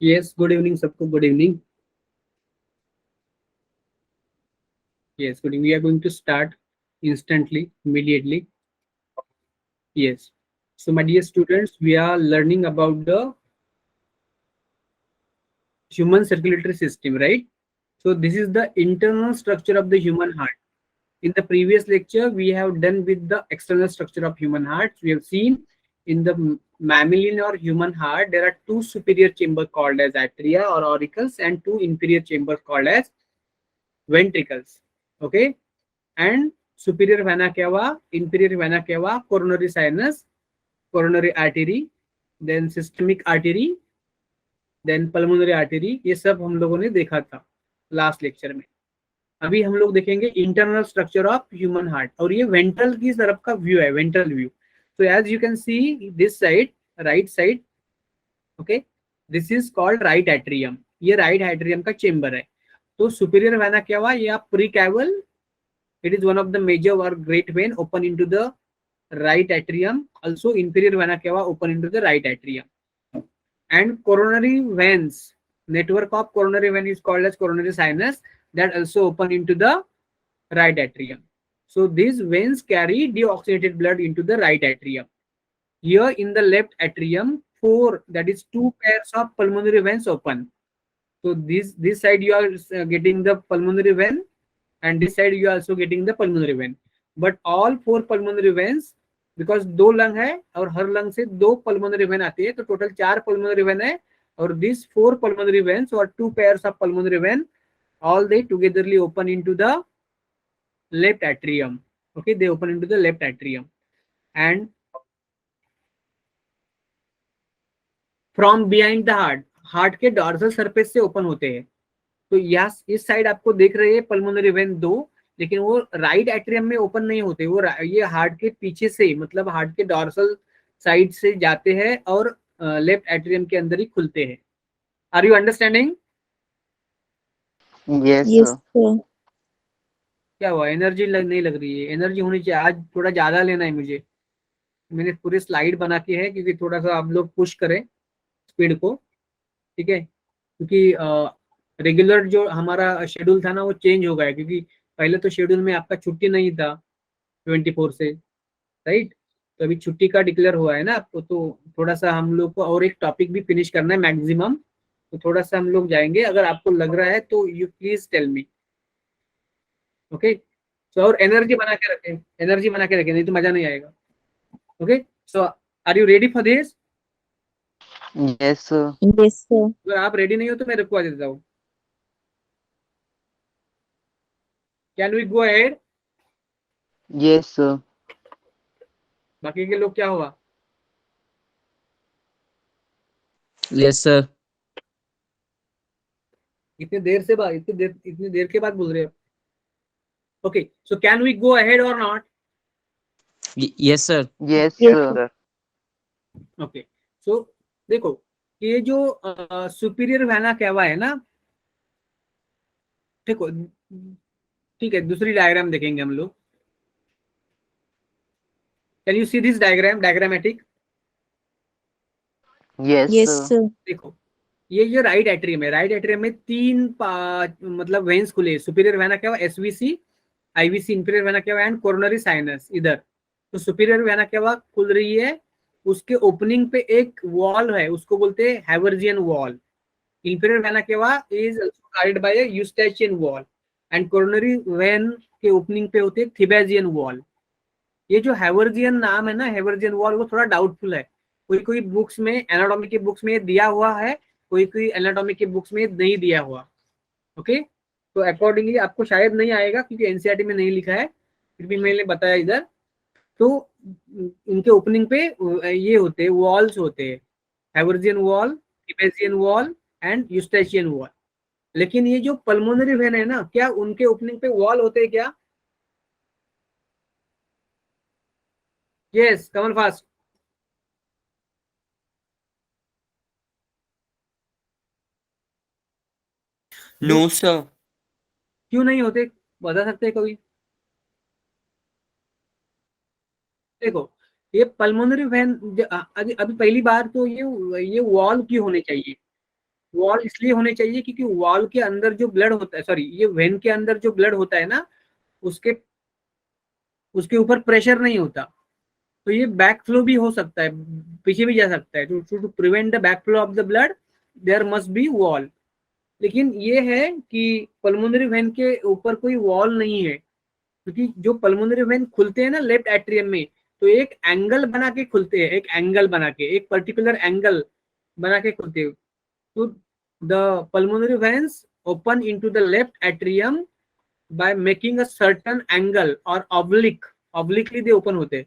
Yes, good evening सबको, good evening. Yes, good evening. We are going to start instantly, immediately. Yes. So, my dear students, we are learning about the human circulatory system, right? So, this is the internal structure of the human heart. In the previous lecture, we have done with the external structure of human heart. We have seen in the mammalian or human heart, there are two superior chambers called as atria or auricles and two inferior chambers called as ventricles. Okay. And superior vena cava, inferior vena cava, coronary sinus, coronary artery, then systemic artery, then pulmonary artery. ये सब हम लोगों ने देखा था last lecture में. अभी हम लोग देखेंगे internal structure of human heart, और ये वेंट्रल की तरफ का व्यू है, ventral view. So as you can see this side, right side, okay, this is called right atrium. ये राइट एट्रियम का चेंबर है. तो सुपीरियर वेना क्या हुआ, ये आप precaval, it is one of the major or great vein open into the right atrium. Also inferior vena cava open into the right atrium. And coronary veins, network of coronary vein is called as coronary sinus, that also open into the right atrium. So these veins carry deoxygenated blood into the right atrium. Here in the left atrium, four, that is two pairs of pulmonary veins open. So this side you are getting the pulmonary vein, and this side you are also getting the pulmonary vein. But all four pulmonary veins, because दो lung है और हर lung से दो pulmonary vein आती है, तो total चार pulmonary vein है. और these four pulmonary veins or two pairs of pulmonary vein, all they togetherly open into the left atrium. Okay, they open into the left atrium. And from behind the heart के dorsal surface से open होते हैं. तो yes, इस side आपको देख रहे हैं पल्मोनरी वेन दो, लेकिन वो राइट एट्रियम में ओपन नहीं होते. वो ये हार्ट के पीछे से, मतलब हार्ट के डॉर्सल साइड से जाते हैं और लेफ्ट एट्रियम के अंदर ही खुलते हैं. Are you understanding? Yes sir. क्या हुआ, एनर्जी नहीं लग रही है? एनर्जी होनी चाहिए. आज थोड़ा ज्यादा लेना है मुझे. मैंने पूरी स्लाइड बना के है क्योंकि थोड़ा सा आप लोग पुश करें स्पीड को, ठीक है? क्योंकि रेगुलर जो हमारा शेड्यूल था ना, वो चेंज हो गया. क्योंकि पहले तो शेड्यूल में आपका छुट्टी नहीं था 24 से, राइट? तो अभी छुट्टी का डिक्लेयर हुआ है ना आपको, तो थोड़ा सा हम लोग को और एक टॉपिक भी फिनिश करना है मैक्सिमम. तो थोड़ा सा हम लोग जाएंगे. अगर आपको लग रहा है तो you please tell me. Okay, so और एनर्जी बना के रखें, एनर्जी बना के रखें, नहीं तो मजा नहीं आएगा. Okay, so are you ready for this? Yes sir. Yes sir. अगर आप रेडी नहीं हो तो मैं रुकवा देता हूँ. Can we go ahead? Yes sir. बाकी के लोग क्या हुआ? Yes sir. इतनी देर के बाद बोल रहे हो? Okay, so can we go ahead और not? Yes sir. Yes sir. Okay, so देखो, ये जो सुपीरियर वेना कैवा है ना, देखो, ठीक है, दूसरी डायग्राम देखेंगे हम लोग. Can you see this diagram, diagrammatic? Yes sir. देखो, ये जो राइट एट्रियम है, राइट एट्रियम में तीन मतलब वेन्स खुले. Superior vena cava, SVC, IVC, inferior vena cava and coronary sinus इधर. तो सुपीरियर वेना कैवा खुल रही है, उसके ओपनिंग पे एक वॉल है, उसको बोलते हैं हैवर्जियन valve. Inferior vena cava is also guarded by a eustachian valve, and coronary vein के ओपनिंग पे होते हैं थिबेजियन वॉल. ये जो हैवर्जियन नाम है ना, हैवर्जियन वॉल, वो थोड़ा डाउटफुल है. कोई कोई बुक्स में, एनाटॉमी की बुक्स में दिया हुआ है, कोई कोई एनाटॉमी की बुक्स में नहीं दिया हुआ. ओके, तो अकॉर्डिंगली आपको शायद नहीं आएगा क्योंकि एनसीईआरटी में नहीं लिखा है, फिर भी मैंने बताया इधर. तो इनके ओपनिंग पे ये होते हैं, वॉल्स होते हैं, हैवर्जियन wall, थिबेजियन wall and Eustachian wall. लेकिन ये जो पल्मोनरी वेन है ना, क्या उनके ओपनिंग पे वॉल होते हैं क्या? Yes, Kamal fast. No sir. क्यों नहीं होते, बता सकते हैं कोई? देखो, ये पल्मोनरी वेन, अभी पहली बार तो ये वॉल क्यों होने चाहिए? वॉल इसलिए होने चाहिए क्योंकि वॉल के अंदर जो ब्लड होता है, सॉरी ये वेन के अंदर जो ब्लड होता है ना, उसके उसके ऊपर प्रेशर नहीं होता, तो ये बैक फ्लो भी हो सकता है, पीछे भी जा सकता है। To prevent the back flow of the blood there must be valve. लेकिन ये है कि पल्मोनरी वेन के ऊपर कोई वॉल नहीं है, क्योंकि जो पल्मोनरी वेन खुलते हैं ना लेफ्ट एट्रियम में, तो एक एंगल बना के खुलते हैं, एक एंगल बना के, एक पर्टिकुलर एंगल बना के खुलते हैं। तो the pulmonary veins open into the left atrium by making a certain angle or obliquely they open होते हैं,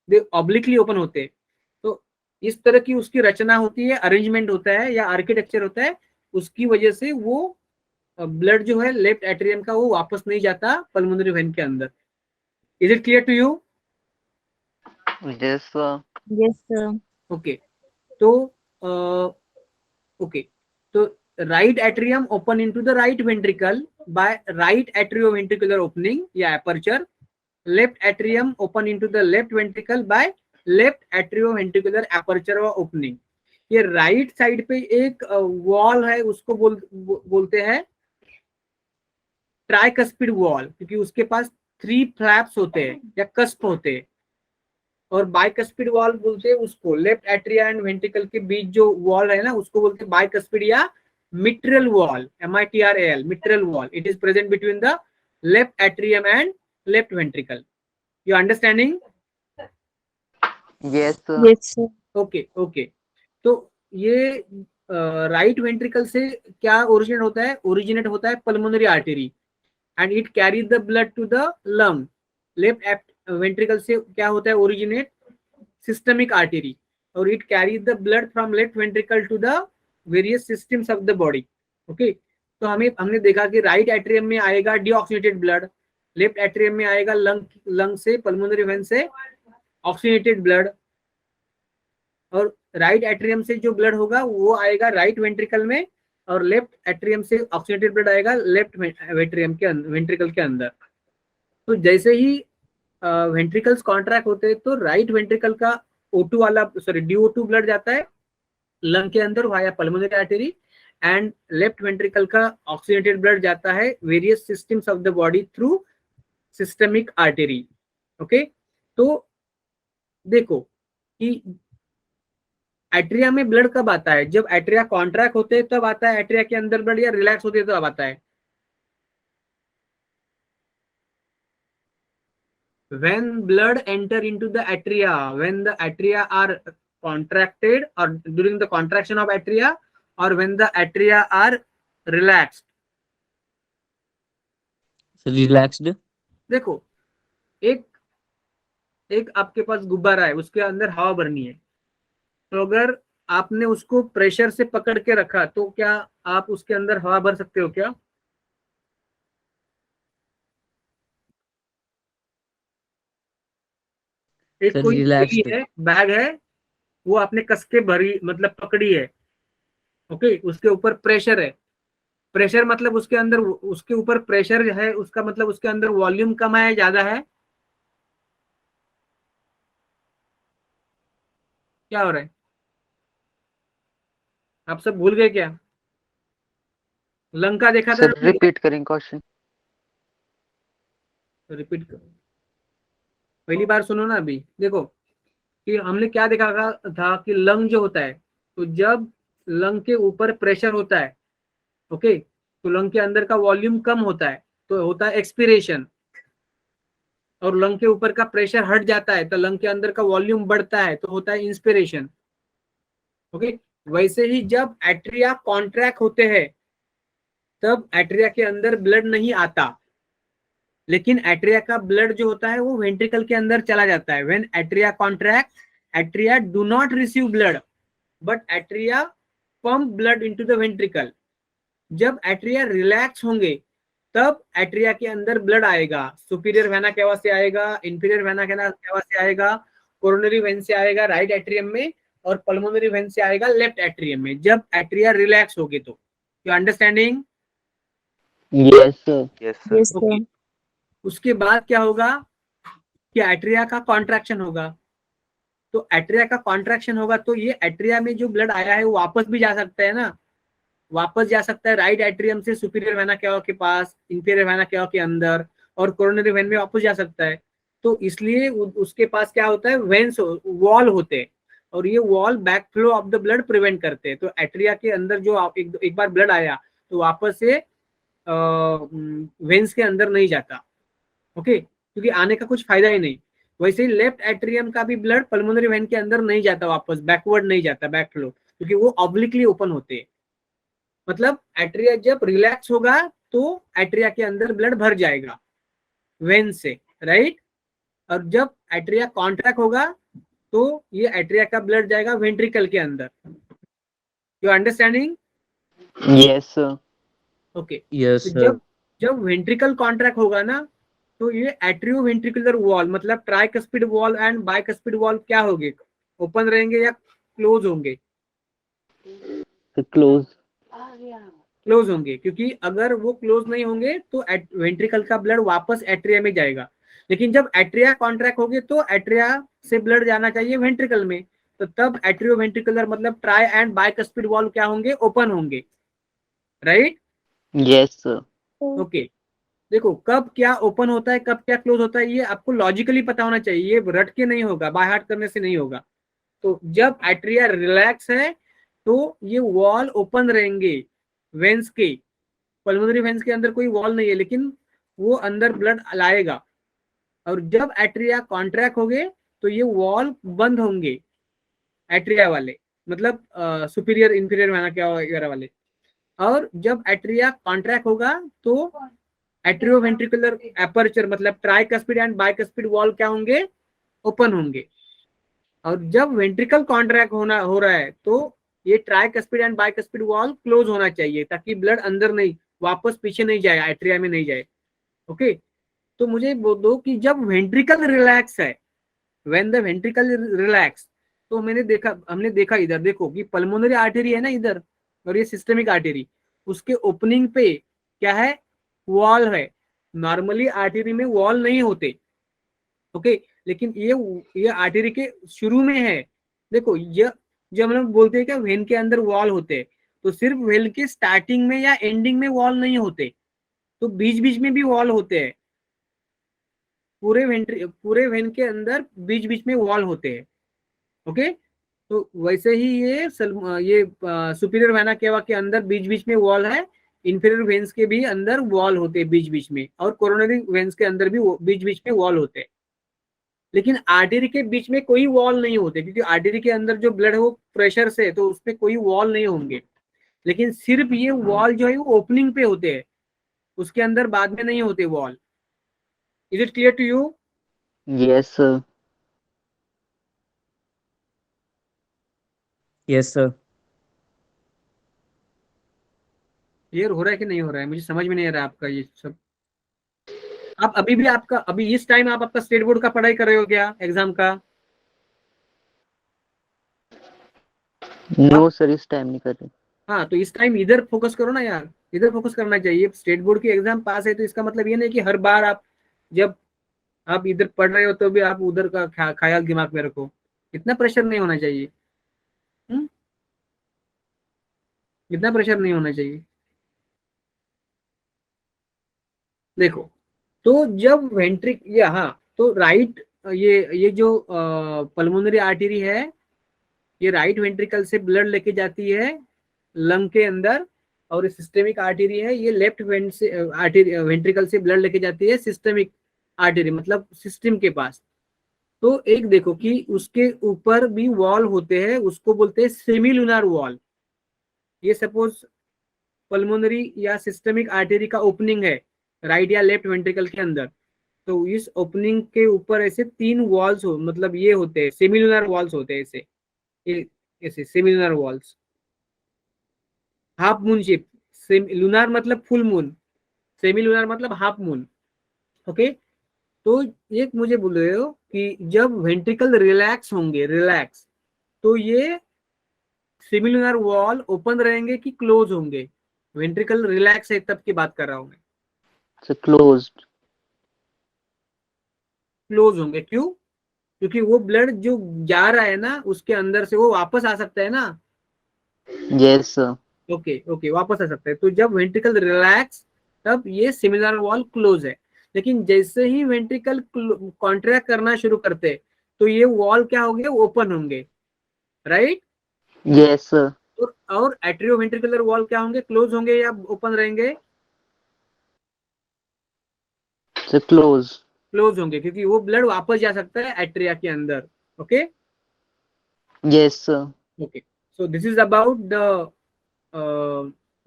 they obliquely open होते हैं। तो इस तरह की उसकी रचना होती है, अरेंजमेंट होता है या आर्किटेक्चर होता है, उसकी वजह से वो ब्लड जो है लेफ्ट एट्रियम का वो वापस नहीं जाता पल्मोनरी वेन के अंदर। Is it clear to you? Yes, sir. Yes, sir. Okay, तो ओके, तो right atrium open into the right ventricle by right atrioventricular opening या aperture, left atrium open into the left ventricle by left atrioventricular aperture व opening. ये right side पे एक wall है, उसको बोलते हैं ट्राइकस्पिड वॉल, क्योंकि उसके पास 3 फ्लैप्स होते हैं या कस्प होते हैं। और बाइकस्पिड वॉल बोलते हैं उसको, लेफ्ट एट्रिया एंड वेंट्रिकल के बीच जो वॉल है ना, उसको बोलते हैं बाइकस्पिड या mitral valve, MITRAL, mitral valve. It is present between the left atrium and left ventricle. You understanding? Yes, sir. Yes, sir. Okay okay, तो ये राइट वेंट्रिकल से क्या ओरिजिनेट होता है pulmonary artery, and it carry the blood to the lung. Left ventricle से क्या होता है ओरिजिनेट? सिस्टमिक आर्टरी, और it carry the blood from left ventricle to the various systems of the body. Okay, तो हमने देखा कि राइट एट्रियम में आएगा डीऑक्सीनेटेड ब्लड, लेफ्ट एट्रियम में आएगा लंग से, पल्मोनरी वेन से ऑक्सीनेटेड ब्लड, और राइट एट्रियम से जो ब्लड होगा वो आएगा राइट वेंट्रिकल में, और लेफ्ट एट्रियम से ऑक्सीनेटेड ब्लड आएगा लेफ्ट वेंट्रिकल के अंदर। तो जैसे ही वेंट्रिकल्स कॉन्ट्रैक्ट होते हैं तो राइट वेंट्रिकल का O2 वाला DO2 ब्लड जाता है लंग के अंदर via pulmonary artery, and left ventricle का ऑक्सीनेटेड ब्लड जाता है various systems of the body through systemic artery. Okay, तो देखो कि एट्रिया में ब्लड कब आता है? जब एट्रिया कॉन्ट्रैक्ट होते हैं तब आता है एट्रिया के अंदर ब्लड, या रिलैक्स होते हैं तब आता है? When blood enter into the atria, when the atria are contracted, or during the contraction of atria, or when the atria are relaxed? Relaxed. देखो, एक आपके पास गुब्बारा है, उसके अंदर हवा भरनी है, तो अगर आपने उसको प्रेशर से पकड़ के रखा तो क्या आप उसके अंदर हवा भर सकते हो क्या? एक Sir, कोई relaxed. थैली है, बैग है, वो आपने कस के भरी, मतलब पकड़ी है, ओके, उसके ऊपर प्रेशर है। प्रेशर मतलब उसके अंदर, उसके ऊपर प्रेशर है, उसका मतलब उसके अंदर वॉल्यूम कम है ज्यादा है? क्या हो रहा है? आप सब भूल गए क्या? लंका देखा था Sir, ना? repeat करें क्वेश्चन. रिपीट करो, पहली बार सुनो ना। अभी देखो कि हमने क्या देखा था कि लंग जो होता है, तो जब लंग के ऊपर प्रेशर होता है, ओके, तो लंग के अंदर का वॉल्यूम कम होता है, तो होता है एक्सपीरेशन, और लंग के ऊपर का प्रेशर हट जाता है तो लंग के अंदर का वॉल्यूम बढ़ता है, तो होता है इंस्पिरेशन। ओके, वैसे ही जब एट्रिया कॉन्ट्रैक्ट होते हैं तब एट्रिया के अंदर ब्लड नहीं आता, लेकिन एट्रिया का ब्लड जो होता है वो वेंट्रिकल के अंदर चला जाता है। When atria contract, atria do not receive blood, but atria pump blood into the ventricle. जब एट्रिया रिलैक्स होंगे तब एट्रिया के अंदर ब्लड आएगा, सुपीरियर वेना केवा से आएगा, इंफीरियर वेना केवा से आएगा, कोरोनरी वेन से आएगा राइट एट्रियम में, और पल्मोनरी वेन से आएगा लेफ्ट एट्रियम में, जब एट्रिया रिलैक्स होगे तो। You understanding? Yes, sir. Yes, sir. Okay, उसके बाद क्या होगा कि एट्रिया का कॉन्ट्रैक्शन होगा, तो एट्रिया का कॉन्ट्रैक्शन होगा तो ये एट्रिया में जो ब्लड आया है वो वापस भी जा सकता है ना, वापस जा सकता है राइट एट्रियम से सुपीरियर वेना केवा के पास, इंफीरियर वेना केवा के अंदर, और कोरोनरी वेन में वापस जा सकता है। तो इसलिए उसके पास क्या होता है, वेन्स वॉल होते हैं, और ये wall back flow of the blood prevent करते हैं। तो एट्रिया के अंदर जो एक बार ब्लड आया तो वापस से वेन्स के अंदर नहीं जाता, ओके, क्योंकि आने का कुछ फायदा ही नहीं। वैसे ही लेफ्ट एट्रियम का भी ब्लड पल्मोनरी वेन के अंदर नहीं जाता, वापस बैकवर्ड नहीं जाता, बैक फ्लो, क्योंकि वो ऑब्लिकली ओपन होते हैं। मतलब एट्रिया जब रिलैक्स होगा तो एट्रिया के अंदर ब्लड भर जाएगा वेन से, राइट। और जब एट्रिया कॉन्ट्रैक्ट होगा तो ये एट्रिया का ब्लड जाएगा वेंट्रिकल के अंदर। You understanding? Yes, sir. Okay. Yes, तो sir. जब वेंट्रिकल कॉन्ट्रैक्ट होगा ना तो ये एट्रियो वेंट्रिकुलर वॉल मतलब tricuspid valve and bicuspid wall क्या होंगे, ओपन रहेंगे या क्लोज होंगे? The close. क्लोज होंगे, क्योंकि अगर वो क्लोज नहीं होंगे तो वेंट्रिकल का ब्लड वापस एट्रिया में जाएगा। लेकिन जब एट्रिया कॉन्ट्रैक्ट होगी तो एट्रिया से ब्लड जाना चाहिए वेंट्रिकल में, तो तब एट्रियो वेंट्रिकुलर मतलब ट्राई एंड बाइकस्पिड वॉल क्या होंगे, ओपन होंगे, राइट। Yes, sir. ओके। देखो कब क्या ओपन होता है कब क्या क्लोज होता है ये आपको लॉजिकली पता होना चाहिए, ये रट के नहीं होगा, बाय हार्ट करने से नहीं होगा। तो जब एट्रिया रिलैक्स है तो ये वॉल ओपन रहेंगे वेंस के, पल्मोनरी वेंस के अंदर कोई वॉल नहीं है लेकिन वो अंदर ब्लड लाएगा। और जब एट्रिया कॉन्ट्रैक्ट होंगे तो ये वॉल बंद होंगे एट्रिया वाले, मतलब सुपीरियर इंफीरियर वेना क्या वगैरह वाले। और जब एट्रिया कॉन्ट्रैक्ट होगा तो एट्रियो वेंट्रिकुलर एपर्चर मतलब ट्राइकस्पिड एंड बाइकस्पिड वॉल क्या होंगे, ओपन होंगे। और जब वेंट्रिकल कॉन्ट्रैक्ट हो रहा है तो ये tricuspid and bicuspid valve close होना चाहिए ताकि ब्लड अंदर नहीं, वापस पीछे नहीं जाए, एट्रिया में नहीं जाए, ओके। तो मुझे बोल दो कि जब वेंट्रिकल रिलैक्स है, व्हेन द वेंट्रिकल रिलैक्स, तो हमने देखा इधर देखो कि पल्मोनरी आर्टरी है ना इधर, और ये सिस्टमिक आर्टरी, उसके ओपनिंग पे क्या है, वॉल है। नॉर्मली आर्टरी में वॉल नहीं होते, ओके, लेकिन ये आर्टरी के शुरू में है। देखो ये जब हम लोग बोलते हैं कि वेन के अंदर वॉल होते हैं तो सिर्फ वेन के स्टार्टिंग में या एंडिंग में वॉल नहीं होते, तो बीच बीच में भी वॉल होते हैं। पूरे वेन के अंदर बीच बीच में वॉल होते हैं, ओके। तो वैसे ही ये सुपीरियर वेना केवा के अंदर बीच बीच में वॉल है, इंफीरियर वेन्स के भी अंदर वॉल होते हैं बीच बीच में, और कोरोनरी वेन्स के अंदर भी बीच बीच में वॉल होते हैं। लेकिन आर्टरी के बीच में कोई वॉल नहीं होते, क्योंकि आर्टरी के अंदर जो ब्लड है वो प्रेशर से, तो उसमें कोई वॉल नहीं होंगे। लेकिन सिर्फ ये वॉल जो है वो ओपनिंग पे होते हैं, उसके अंदर बाद में नहीं होते valve. Is it clear to you? Yes, sir. Yes, sir. Clear हो रहा है कि नहीं हो रहा है, मुझे समझ में नहीं आ रहा है आपका ये सब। आप अभी भी अभी इस टाइम आप आपका स्टेट बोर्ड का पढ़ाई कर रहे हो क्या, एग्जाम का? No, आप sir. इस टाइम नहीं कर रहे. हाँ, तो इस टाइम इधर फोकस करो ना यार, इधर फोकस करना चाहिए। स्टेट बोर्ड की एग्जाम पास है तो इसका मतलब ये नहीं कि हर बार आप जब आप इधर पढ़ रहे हो तो भी आप उधर का ख्याल दिमाग में रखो, इतना प्रेशर नहीं होना चाहिए। हम्म, इतना प्रेशर नहीं होना चाहिए। देखो, तो जब वेंट्रिक ये हाँ, तो राइट, ये जो पल्मोनरी आर्टरी है ये राइट वेंट्रिकल से ब्लड लेके जाती है लंग के अंदर, और सिस्टेमिक आर्टरी है ये लेफ्ट वेंट्रिकल से ब्लड लेके जाती है सिस्टेमिक आर्टरी मतलब सिस्टम के पास। तो एक देखो कि उसके ऊपर भी वॉल होते हैं, उसको बोलते हैं सेमिलुनर वॉल। ये सपोज पल्मोनरी या सिस्टेमिक आर्टरी का ओपनिंग है राइट या लेफ्ट वेंट्रिकल के अंदर, तो इस ओपनिंग के ऊपर ऐसे 3 वॉल्स हो, मतलब ये होते हैं सेमिलुनर वॉल्स होते हैं ऐसे, ये ऐसे semilunar walls. Half moon shape, lunar मतलब फुल मून, सेमी लूनार मतलब हाफ मून, ओके। तो एक मुझे बोल रहे हो कि जब वेंट्रिकल रिलैक्स होंगे, रिलैक्स, तो ये सेमिलुनर वॉल ओपन रहेंगे कि क्लोज होंगे? वेंट्रिकल रिलैक्स है तब की बात कर रहा हूं मैं। Sir, closed. क्लोज होंगे, क्यों? क्योंकि वो ब्लड जो जा रहा है ना उसके अंदर से वो वापस आ सकता है ना। Yes, sir. ओके ओके, वापस आ सकता है। तो जब वेंट्रिकल रिलैक्स तब ये सिमिलर वॉल क्लोज है। लेकिन जैसे ही वेंट्रिकल कॉन्ट्रैक्ट करना शुरू करते तो ये वॉल क्या होंगे, ओपन होंगे, राइट। Yes, sir. और एट्रियोवेंट्रिकुलर वॉल क्या होंगे, क्लोज होंगे या ओपन रहेंगे, So close. क्लोज होंगे, क्योंकि वो ब्लड वापस जा सकता है एट्रिया के अंदर। Okay Yes, sir. Okay, so this is about the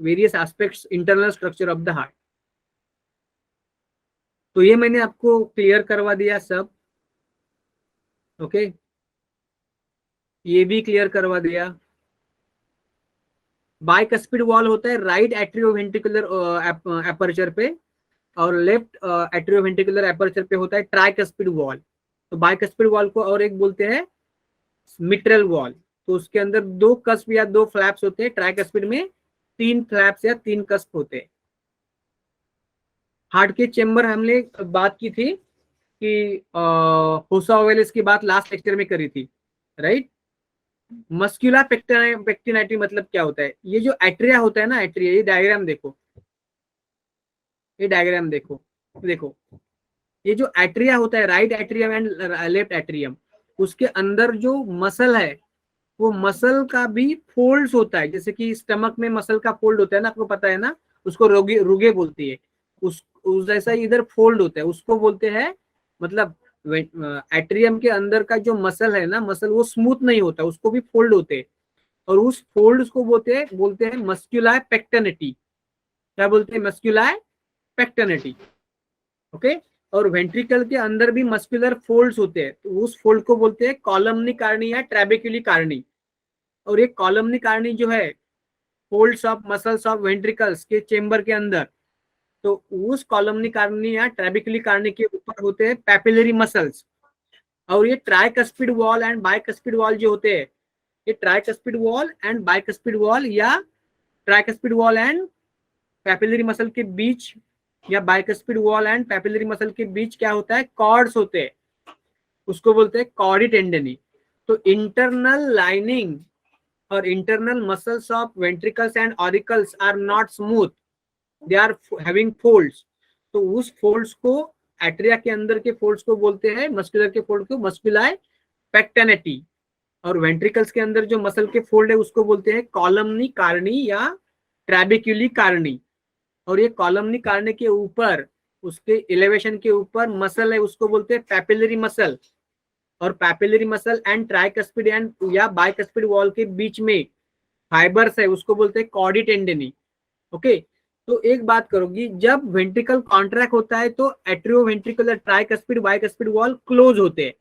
various aspects internal structure of the heart. तो ये मैंने आपको क्लियर करवा दिया सब। ओके ये भी क्लियर करवा दिया। बाइकस्पिड वॉल होता है राइट एट्रियोवेंट्रिकुलर एपर्चर पे, और लेफ्ट एट्रियोवेंट्रिकुलर एपर्चर पे होता है ट्राइकस्पिड वॉल। तो बाइकस्पिड वॉल को और एक बोलते हैं मिट्रल वॉल। तो उसके अंदर दो कस्प या दो फ्लैप्स होते हैं, ट्राइकस्पिड में तीन फ्लैप्स या तीन कस्प होते हैं। हार्ट के चेम्बर हमने बात की थी कि होसा ओवेलिस की बात लास्ट लेक्चर में करी थी, राइट। मस्कुलर पेक्टिनाइटी मतलब क्या होता है, ये जो एट्रिया होता है ना, एट्रिया, ये डायग्राम देखो, ये डायग्राम देखो, देखो ये जो एट्रिया होता है, right atrium and left atrium, उसके अंदर जो मसल है वो मसल का भी फोल्ड्स होता है। जैसे कि स्टमक में मसल का फोल्ड होता है ना, आपको पता है ना, उसको रुगे रुगे बोलती है। उस जैसा इधर फोल्ड होता है, उसको बोलते हैं, मतलब एट्रियम के अंदर का जो मसल है ना, मसल वो स्मूथ नहीं होता, उसको भी फोल्ड होते हैं। और उस फोल्ड को बोलते हैं मस्कुलर पेक्टनिटी। क्या बोलते हैं, मस्कुलर पेक्टनिटी। ओके और वेंट्रिकल के अंदर भी मस्कुलर फोल्ड्स होते हैं, तो उस फोल्ड को बोलते हैं कॉलमनी कार्नी या ट्रेबेक्युली कार्नी। और ये कॉलमनी कार्नी जो है, folds of muscles of ventricles के चेंबर के अंदर, तो उस कॉलमनी कार्नी या ट्रेबेक्युली कार्नी के ऊपर होते हैं पैपिलरी मसल्स। और ये tricuspid valve and bicuspid valve जो होते हैं, ये tricuspid valve and bicuspid valve या tricuspid valve and papillary muscle के बीच, या bicuspid valve and papillary muscle के बीच क्या होता है, कॉर्ड्स होते हैं, उसको बोलते हैं कॉर्डी टेंडनी। तो इंटरनल लाइनिंग और internal muscles of ventricles and auricles are not smooth, they are having folds. तो उस फोल्ड्स को, एट्रिया के अंदर के फोल्ड्स को बोलते हैं, मस्कुलर के फोल्ड को मस्कुलर पेक्टेनिटी। और वेंट्रिकल्स के अंदर जो मसल के फोल्ड है उसको बोलते हैं कॉलमनी कार्नी या ट्रेबेक्युली कार्नी। और ये कॉलमनी कार्नी के ऊपर, उसके एलिवेशन के ऊपर मसल है, उसको बोलते हैं पैपिलरी मसल। और papillary muscle and tricuspid and या बाइकस्पिड वॉल के बीच में फाइबर्स है, उसको बोलते हैं कॉर्डी टेंडनी। ओके तो एक बात करोगी, जब वेंट्रिकल कॉन्ट्रैक्ट होता है तो atrioventricular tricuspid bicuspid valve close होते हैं,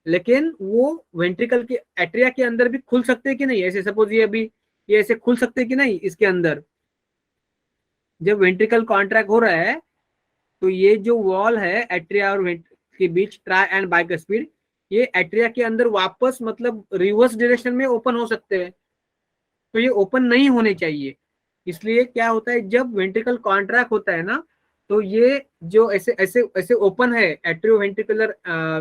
लेकिन वो वेंट्रिकल के एट्रिया के अंदर भी खुल सकते हैं कि नहीं। ऐसे सपोज ये अभी ये ऐसे खुल सकते हैं कि नहीं इसके अंदर, जब वेंट्रिकल कॉन्ट्रैक्ट हो रहा है तो ये जो वॉल है एट्रिया और के बीच, ट्राई एंड बाइकस्पिड, ये एट्रिया के अंदर वापस मतलब रिवर्स डायरेक्शन में ओपन हो सकते हैं। तो ये ओपन नहीं होने चाहिए। इसलिए क्या होता है, जब वेंट्रिकल कॉन्ट्रैक्ट होता है ना, तो ये जो ऐसे ऐसे ऐसे ओपन है एट्रियो वेंट्रिकुलर,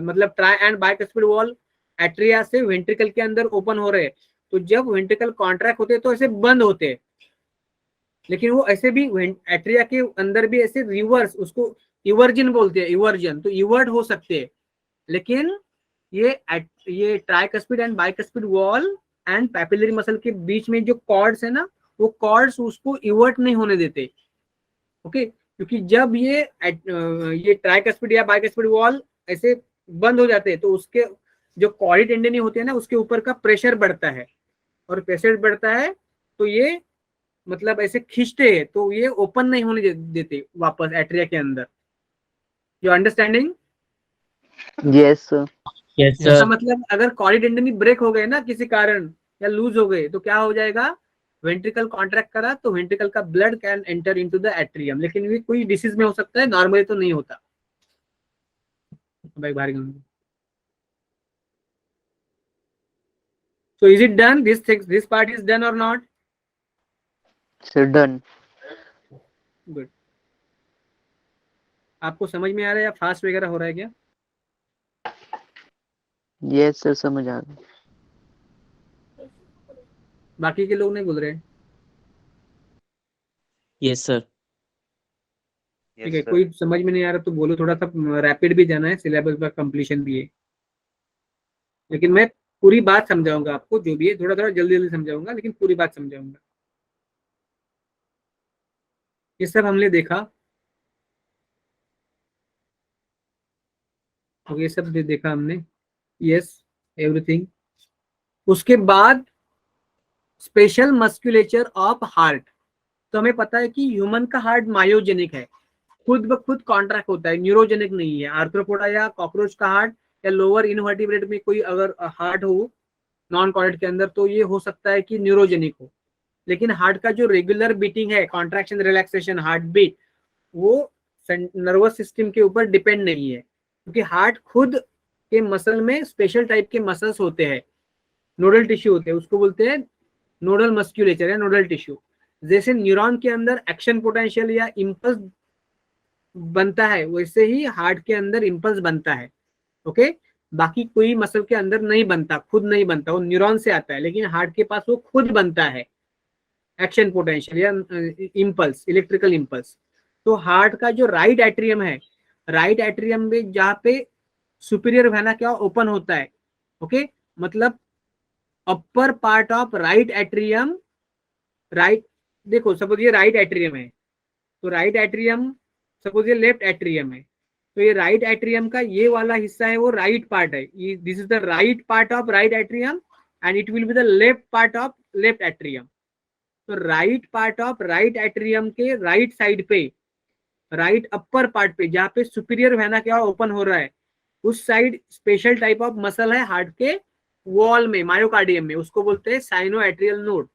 मतलब try and bicuspid wall atria से वेंट्रिकल के अंदर ओपन हो रहे हैं। तो जब वेंट्रिकल कॉन्ट्रैक्ट होते हैं तो ऐसे बंद होते हैं, लेकिन वो ऐसे भी एट्रिया के अंदर भी ऐसे रिवर्स, उसको इवर्जन बोलते हैं, इवर्जन, तो इवर्ड हो सकते हैं। लेकिन ये tricuspid and bicuspid valve and papillary muscle के बीच में जो कॉर्ड्स है ना, वो कॉर्ड्स उसको इवर्ट नहीं होने देते। ओके क्योंकि जब ये ट्राइकस्पिड या बाइकस्पिड वॉल ऐसे बंद हो जाते हैं तो उसके जो कॉर्डी टेंडनी होते हैं ना, उसके ऊपर का प्रेशर बढ़ता है, और प्रेशर बढ़ता है तो ये मतलब ऐसे खींचते हैं, तो ये ओपन नहीं होने देते वापस एट्रिया के अंदर। You understanding? Yes, sir. Yes, इसका sir. मतलब अगर कॉर्डी टेंडनी ब्रेक हो गए ना किसी कारण, या लूज हो गए, तो क्या हो जाएगा, वेंट्रिकल कॉन्ट्रैक्ट करा तो वेंट्रिकल का blood can enter into the atrium. लेकिन ये कोई डिसीज में हो सकता है, नॉर्मली तो नहीं होता। भाई बाहर गए। So is it done? This part is done or not? So done. Good. आपको समझ में आ रहा है या फास्ट वगैरह हो रहा है क्या? यस सर, समझ आ गया। बाकी के लोग नहीं बोल रहे हैं? Yes, sir. ठीक है, कोई समझ में नहीं आ रहा तो बोलो, थोड़ा सा रैपिड भी जाना है, सिलेबस का कंप्लीशन भी है, लेकिन मैं पूरी बात समझाऊंगा आपको, जो भी है थोड़ा थोड़ा जल्दी जल्दी समझाऊंगा, लेकिन पूरी बात समझाऊंगा। ये सब हमने देखा, और ये सब देखा हमने, यस, एवरीथिंग। उसके बाद स्पेशल मस्कुलेचर ऑफ हार्ट। तो हमें पता है कि ह्यूमन का हार्ट मायोजेनिक है, खुद ब खुद कॉन्ट्रैक्ट होता है, न्यूरोजेनिक नहीं है। आर्थ्रोपोडा या कॉकरोच का हार्ट या लोअर इनवर्टिब्रेट में कोई अगर हार्ट हो नॉन कॉर्ड के अंदर, तो ये हो सकता है कि न्यूरोजेनिक हो। लेकिन हार्ट का जो रेगुलर बीटिंग है, कॉन्ट्रैक्शन रिलैक्सेशन हार्ट बीट, वो नर्वस सिस्टम के ऊपर डिपेंड नहीं है, क्योंकि हार्ट खुद के मसल में स्पेशल टाइप के मसल्स होते हैं, नोडल टिश्यू होते हैं, उसको बोलते हैं नोडल मस्क्यूलेचर या नोडल टिश्यू। जैसे न्यूरॉन के अंदर एक्शन पोटेंशियल या इम्पल्स बनता है, वैसे ही हार्ट के अंदर इम्पल्स बनता है। ओके, बाकी कोई मसल के अंदर नहीं बनता, खुद नहीं बनता, वो न्यूरॉन से आता है, लेकिन हार्ट के पास वो खुद बनता है एक्शन पोटेंशियल या इम्पल्स, इलेक्ट्रिकल इम्पल्स। तो हार्ट का जो राइट एट्रियम है, राइट एट्रियम में जहाँ पे सुपीरियर वेना क्या ओपन होता है, ओके, मतलब upper part of right atrium, right, देखो सपोज ये राइट एट्रियम है, तो राइट एट्रियम, सपोज ये लेफ्ट एट्रियम है, तो ये राइट एट्रियम का ये वाला हिस्सा है, वो राइट पार्ट है, this is the right part of right atrium and it will be the left part of left atrium. तो right part of right atrium के राइट साइड पे, राइट अपर पार्ट पे, जहाँ पे सुपीरियर वेना क्या open हो रहा है, उस side special type of muscle है हार्ट के वॉल में, मायोकार्डियम में, उसको बोलते हैं साइनो एट्रियल नोड।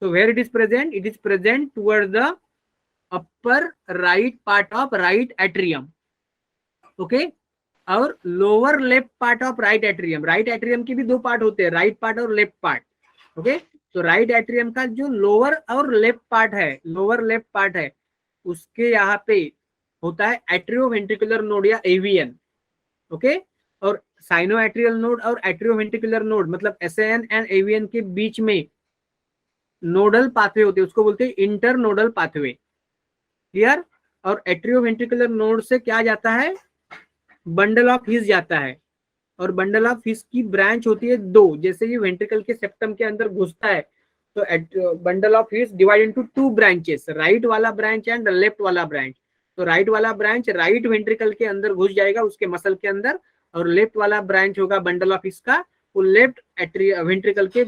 तो where it is present, it is present toward the upper right part of right atrium, okay. और lower left part of right atrium, right atrium के भी दो पार्ट होते हैं, राइट पार्ट और लेफ्ट पार्ट, ओके। तो right atrium का जो लोअर और लेफ्ट पार्ट है, लोअर लेफ्ट पार्ट है, उसके यहाँ पे होता है एट्रियोवेंट्रिकुलर नोड या एवीएन, ओके। और साइनो एट्रियल नोड और एट्रियोवेंट्रिकुलर नोड, मतलब एसएएन एंड एवीएन के बीच में नोडल पाथवे होते हैं, उसको बोलते हैं इंटर नोडल पाथवे, क्लियर। और एट्रियोवेंट्रिकुलर नोड से क्या जाता है, बंडल ऑफ हिस जाता है, और बंडल ऑफ हिस की ब्रांच होती है दो, जैसे ये वेंट्रिकल के सेप्टम के अंदर घुसता है, तो bundle of his divide into two branches, right वाला ब्रांच एंड लेफ्ट वाला ब्रांच। तो राइट वाला ब्रांच राइट वेंट्रिकल के अंदर घुस जाएगा, उसके मसल के अंदर, और लेफ्ट वाला ब्रांच होगा बंडल ऑफ हिस का, वो लेफ्ट वेंट्रिकल के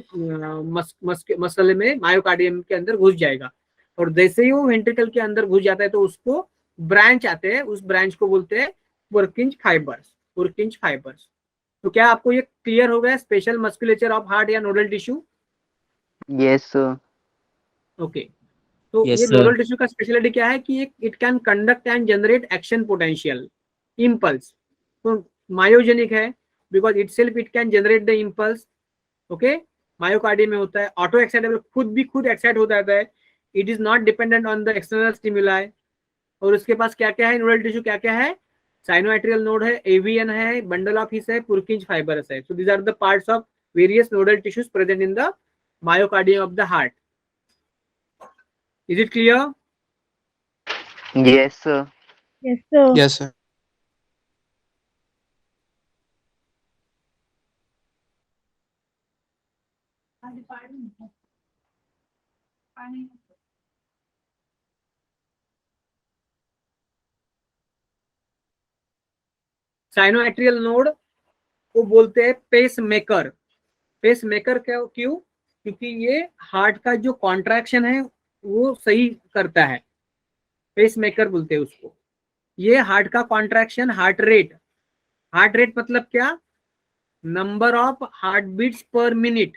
मसल में, मायोकार्डियम के अंदर घुस जाएगा। और जैसे ही वो वेंट्रिकल के अंदर घुस जाता है, तो उसको ब्रांच आते हैं, उस ब्रांच को बोलते हैं पुरकिंज फाइबर्स, पुरकिंज फाइबर्स। तो क्या आपको ये क्लियर हो गया, स्पेशल मस्कुलेचर ऑफ हार्ट या nodal tissue? Yes sir. Okay, तो Yes, ये sir. नोडल टिश्यू का स्पेशलिटी क्या है कि it can conduct and generate action potential impulse. तो मायोजेनिक है because itself it can generate the impulse, okay. Myocardium में होता है, ऑटो एक्साइटेबल, खुद एक्साइट हो जाता है, it is not dependent on the external stimuli. और उसके पास क्या क्या है, नोडल टिश्यू क्या क्या है, साइनोएट्रियल नोड है, एवीएन है, बंडल ऑफ हिस है, पुरकिंज फाइबर्स है। So these are the parts of various nodal tissues present in the myocardium of the heart. Is it clear? Yes sir. Yes, sir. Yes, sir. Sinoatrial node को बोलते हैं pace maker. Pace maker क्यों? क्योंकि ये heart का जो contraction है वो सही करता है, पेस मेकर बोलते हैं उसको। ये हार्ट का कॉन्ट्रैक्शन, हार्ट रेट मतलब क्या, number of heart beats per minute,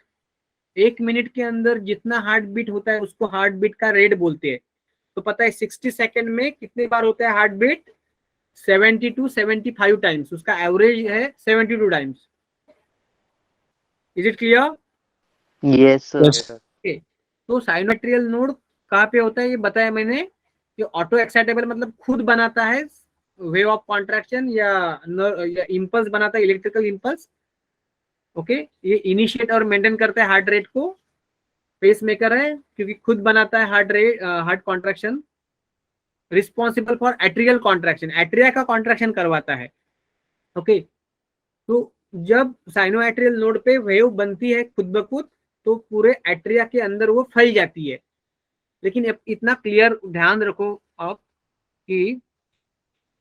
एक मिनट के अंदर जितना हार्ट बीट होता है उसको हार्ट बीट का रेट बोलते हैं। तो पता है 60 सेकेंड में कितने बार होता है हार्ट बीट, 70 to 75 टाइम्स, उसका एवरेज है 72 times. Is it clear? Yes sir. Yes. तो साइनोएट्रियल नोड कहाँ पे होता है ये बताया मैंने, कि ऑटो एक्साइटेबल मतलब खुद बनाता है वे ऑफ कॉन्ट्रैक्शन या इम्पल्स बनाता है, इलेक्ट्रिकल इम्पल्स, ओके, ये इनिशिएट और मेंटेन करता है हार्ट रेट को, पेस मेकर है क्योंकि खुद बनाता है heart rate, heart contraction, responsible for atrial contraction, atria का कॉन्ट्रैक्शन करवाता है। ओके, तो जब साइनोएट्रियल नोड पे वेव बनती है खुद ब खुद, तो पूरे एट्रिया के अंदर वो फैल जाती है। लेकिन इतना क्लियर ध्यान रखो आप कि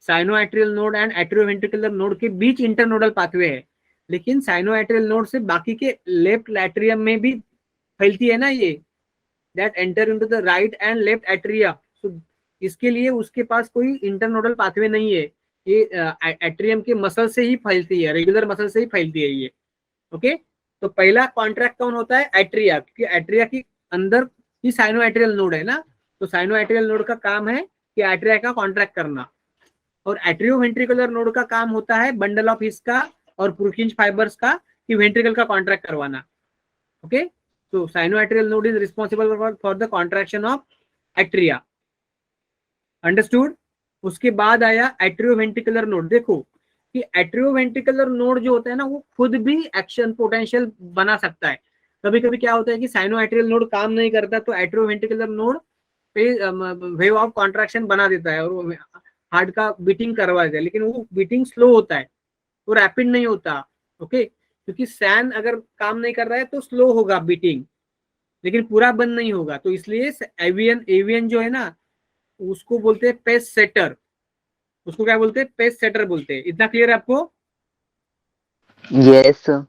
sinoatrial node and atrioventricular node के बीच इंटरनोडल पाथवे है, लेकिन साइनोएट्रियल नोड से बाकी के लेफ्ट लैट्रियम में भी फैलती है ना ये, that enter into the right and left atria. So इसके लिए उसके पास कोई इंटरनोडल पाथवे नहीं है, ये एट्रियम के मसल से ही फैलती है, रेगुलर मसल से ही फैलती है ये। ओके, तो पहला कॉन्ट्रैक्ट कौन होता है? एट्रिया, क्योंकि एट्रिया की अंदर ही साइनोएट्रियल नोड है ना, तो साइनोएट्रियल नोड का काम है कि एट्रिया का कॉन्ट्रैक्ट करना, और एट्रियोवेंट्रिकुलर नोड का काम होता है बंडल ऑफ हिस्स और पुरकिंज फाइबर्स का कि वेंट्रिकल का कॉन्ट्रैक्ट करवाना। Okay, so sinoatrial node is responsible for the contraction of atria, understood? उसके बाद आया एट्रियोवेंट्रिकुलर नोड। देखो कि एट्रियोवेंट्रिकुलर नोड जो होता है ना, वो खुद भी एक्शन पोटेंशियल बना सकता है। कभी कभी क्या होता है कि साइनोएट्रियल नोड काम नहीं करता तो एट्रियोवेंट्रिकुलर नोड पे वेव ऑफ कॉन्ट्रैक्शन बना देता है और हार्ट का बीटिंग करवा देता है, लेकिन वो बीटिंग स्लो होता है, वो रैपिड नहीं होता। ओके, क्योंकि सैन अगर काम नहीं कर रहा है तो स्लो होगा बीटिंग, लेकिन पूरा बंद नहीं होगा। तो इसलिए एवियन एवियन जो है ना, उसको बोलते हैं पेस सेटर, उसको क्या बोलते हैं? पेस सेटर बोलते हैं। इतना क्लियर है आपको? Yes sir.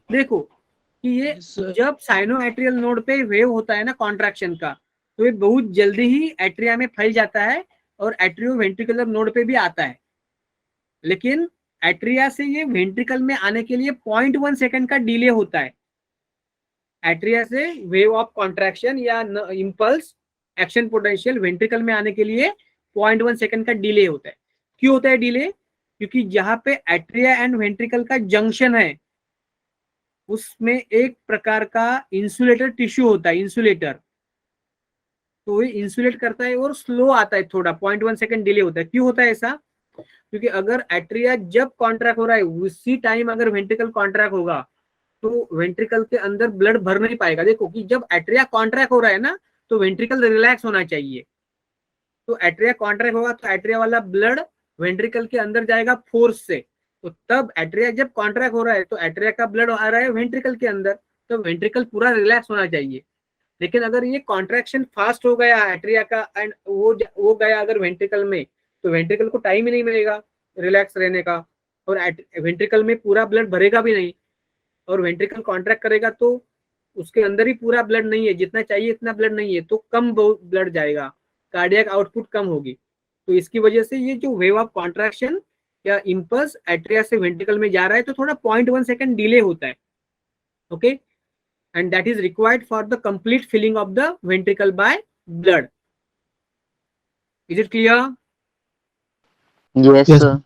देखो कि ये जब साइनोएट्रियल नोड पे वेव होता है ना कॉन्ट्रैक्शन का, तो ये बहुत जल्दी ही एट्रिया में फैल जाता है और एट्रियोवेंट्रिकुलर नोड पे भी आता है, लेकिन एट्रिया से ये वेंट्रिकल में आने के लिए 0.1 सेकंड का डिले होता है। एट्रिया से वेव ऑफ कॉन्ट्रैक्शन या इंपल्स एक्शन पोटेंशियल वेंट्रिकल में आने के लिए 0.1 सेकंड का डिले होता है। क्यों होता है डिले? क्योंकि जहां पे एट्रिया एंड वेंट्रिकल का जंक्शन है, उसमें एक प्रकार का इंसुलेटर टिश्यू होता है, इंसुलेटर, तो ये इंसुलेट करता है और स्लो आता है, थोड़ा 0.1 सेकंड डिले होता है। क्यों होता है ऐसा? क्योंकि अगर एट्रिया जब कॉन्ट्रैक्ट हो रहा है उसी टाइम अगर वेंट्रिकल कॉन्ट्रैक्ट होगा तो वेंट्रिकल के अंदर ब्लड भर नहीं पाएगा। देखो कि जब एट्रिया कॉन्ट्रैक्ट हो रहा है ना, तो वेंट्रिकल रिलैक्स होना चाहिए, तो एट्रिया कॉन्ट्रैक्ट होगा तो एट्रिया वाला ब्लड वेंट्रिकल के अंदर जाएगा फोर्स से, तो तब एट्रिया जब कॉन्ट्रैक्ट हो रहा है तो एट्रिया का ब्लड आ रहा है वेंट्रिकल के अंदर, तो वेंट्रिकल पूरा रिलैक्स होना चाहिए। लेकिन अगर ये कॉन्ट्रैक्शन फास्ट हो गया एट्रिया का एंड वो गया अगर वेंट्रिकल में, तो वेंट्रिकल को टाइम ही नहीं मिलेगा रिलैक्स रहने का, और वेंट्रिकल में पूरा ब्लड भरेगा भी नहीं, और वेंट्रिकल कॉन्ट्रैक्ट करेगा तो उसके अंदर ही पूरा ब्लड नहीं है, जितना चाहिए इतना ब्लड नहीं है, तो कम ब्लड जाएगा, कार्डियक आउटपुट कम होगी। तो इसकी वजह से ये जो वेव ऑफ कॉन्ट्रैक्शन या इंपल्स एट्रिया से वेंट्रिकल में जा रहा है तो थोड़ा 0.1 सेकंड डिले होता है। Okay, and that is required for the complete filling of the ventricle by blood. Is it clear? Yes sir.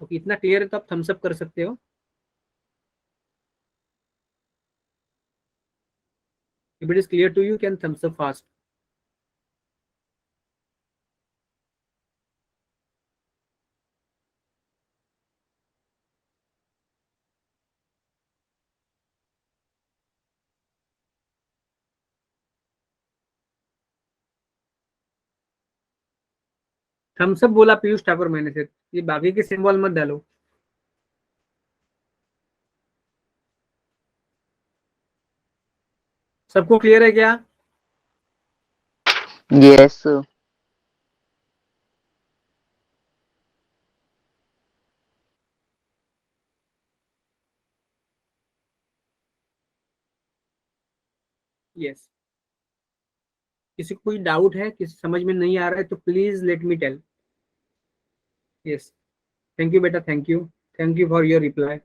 Okay, इतना क्लियर है तो आप थम्स अप कर सकते हो। If it is clear to you, can thumbs up fast. Thumbs up बोला पीयूष ठाकुर मैंने से, ये बाकी के सिंबल मत डालो। सबको क्लियर है क्या? Yes sir. यस। किसी को कोई डाउट है, किसी समझ में नहीं आ रहा है तो please let me tell. Yes, thank you बेटा, thank you for your reply.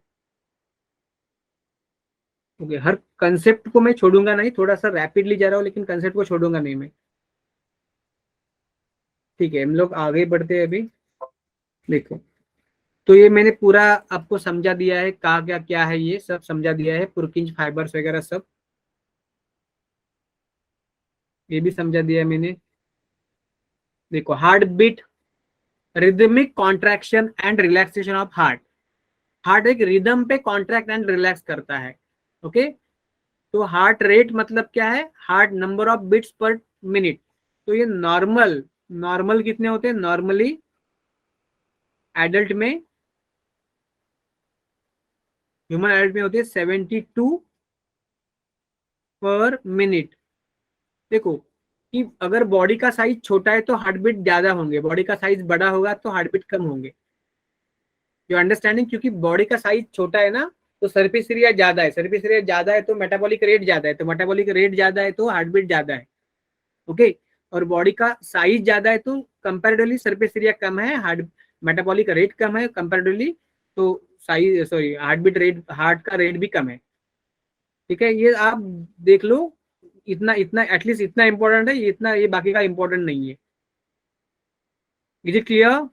Okay, हर कंसेप्ट को मैं छोड़ूंगा नहीं, थोड़ा सा रैपिडली जा रहा हूँ लेकिन कंसेप्ट को छोड़ूंगा नहीं मैं। ठीक है, हम लोग आगे बढ़ते हैं अभी। देखो, तो ये मैंने पूरा आपको समझा दिया है, कहा क्या क्या है, ये सब समझा दिया है, पुरकिंज फाइबर्स वगैरह सब ये भी समझा दिया है मैंने। देखो, heart beat, rhythmic contraction and relaxation of heart, heart एक रिदम पे कॉन्ट्रैक्ट एंड रिलैक्स करता है। ओके, तो हार्ट रेट मतलब क्या है, heart number of beats per minute. तो ये नॉर्मल नॉर्मल कितने होते हैं, नॉर्मली एडल्ट में, ह्यूमन एडल्ट में होते हैं 72 पर मिनट। देखो कि अगर बॉडी का साइज छोटा है तो हार्ट बीट ज्यादा होंगे, बॉडी का साइज बड़ा होगा तो हार्ट बीट कम होंगे। यू अंडरस्टैंडिंग, क्योंकि बॉडी का साइज छोटा है ना, तो सरफेस एरिया ज्यादा है, सरफेस एरिया ज्यादा है तो मेटाबॉलिक रेट ज्यादा है, तो मेटाबॉलिक रेट ज्यादा है तो हार्ट बीट ज्यादा है। ओके, और बॉडी का साइज ज्यादा है तो कंपैरेटिवली सरफेस एरिया कम है, हार्ट मेटाबॉलिक रेट कम है कंपैरेटिवली, तो size sorry heart beat rate, heart का रेट भी कम है। ठीक है, ये आप देख लो, इतना इतना एटलीस्ट इतना इंपॉर्टेंट है, इतना ये बाकी का इंपॉर्टेंट नहीं है। Is it clear?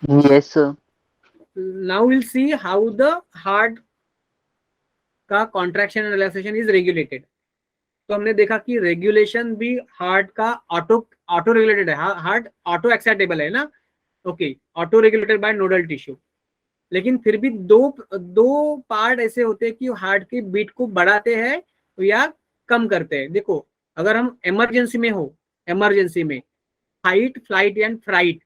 Yes, sir. Now will see how the heart का contraction and relaxation is regulated. तो हमने देखा कि रेगुलेशन भी हार्ट का ऑटो ऑटो रेगुलेटेड है, हार्ट ऑटो एक्साइटेबल है ना। Okay, auto regulated by nodal tissue. लेकिन फिर भी दो दो पार्ट ऐसे होते हैं कि हार्ट की बीट को बढ़ाते हैं या कम करते हैं। देखो, अगर हम इमरजेंसी में हो, इमरजेंसी में फाइट फ्लाइट एंड फ्राइट,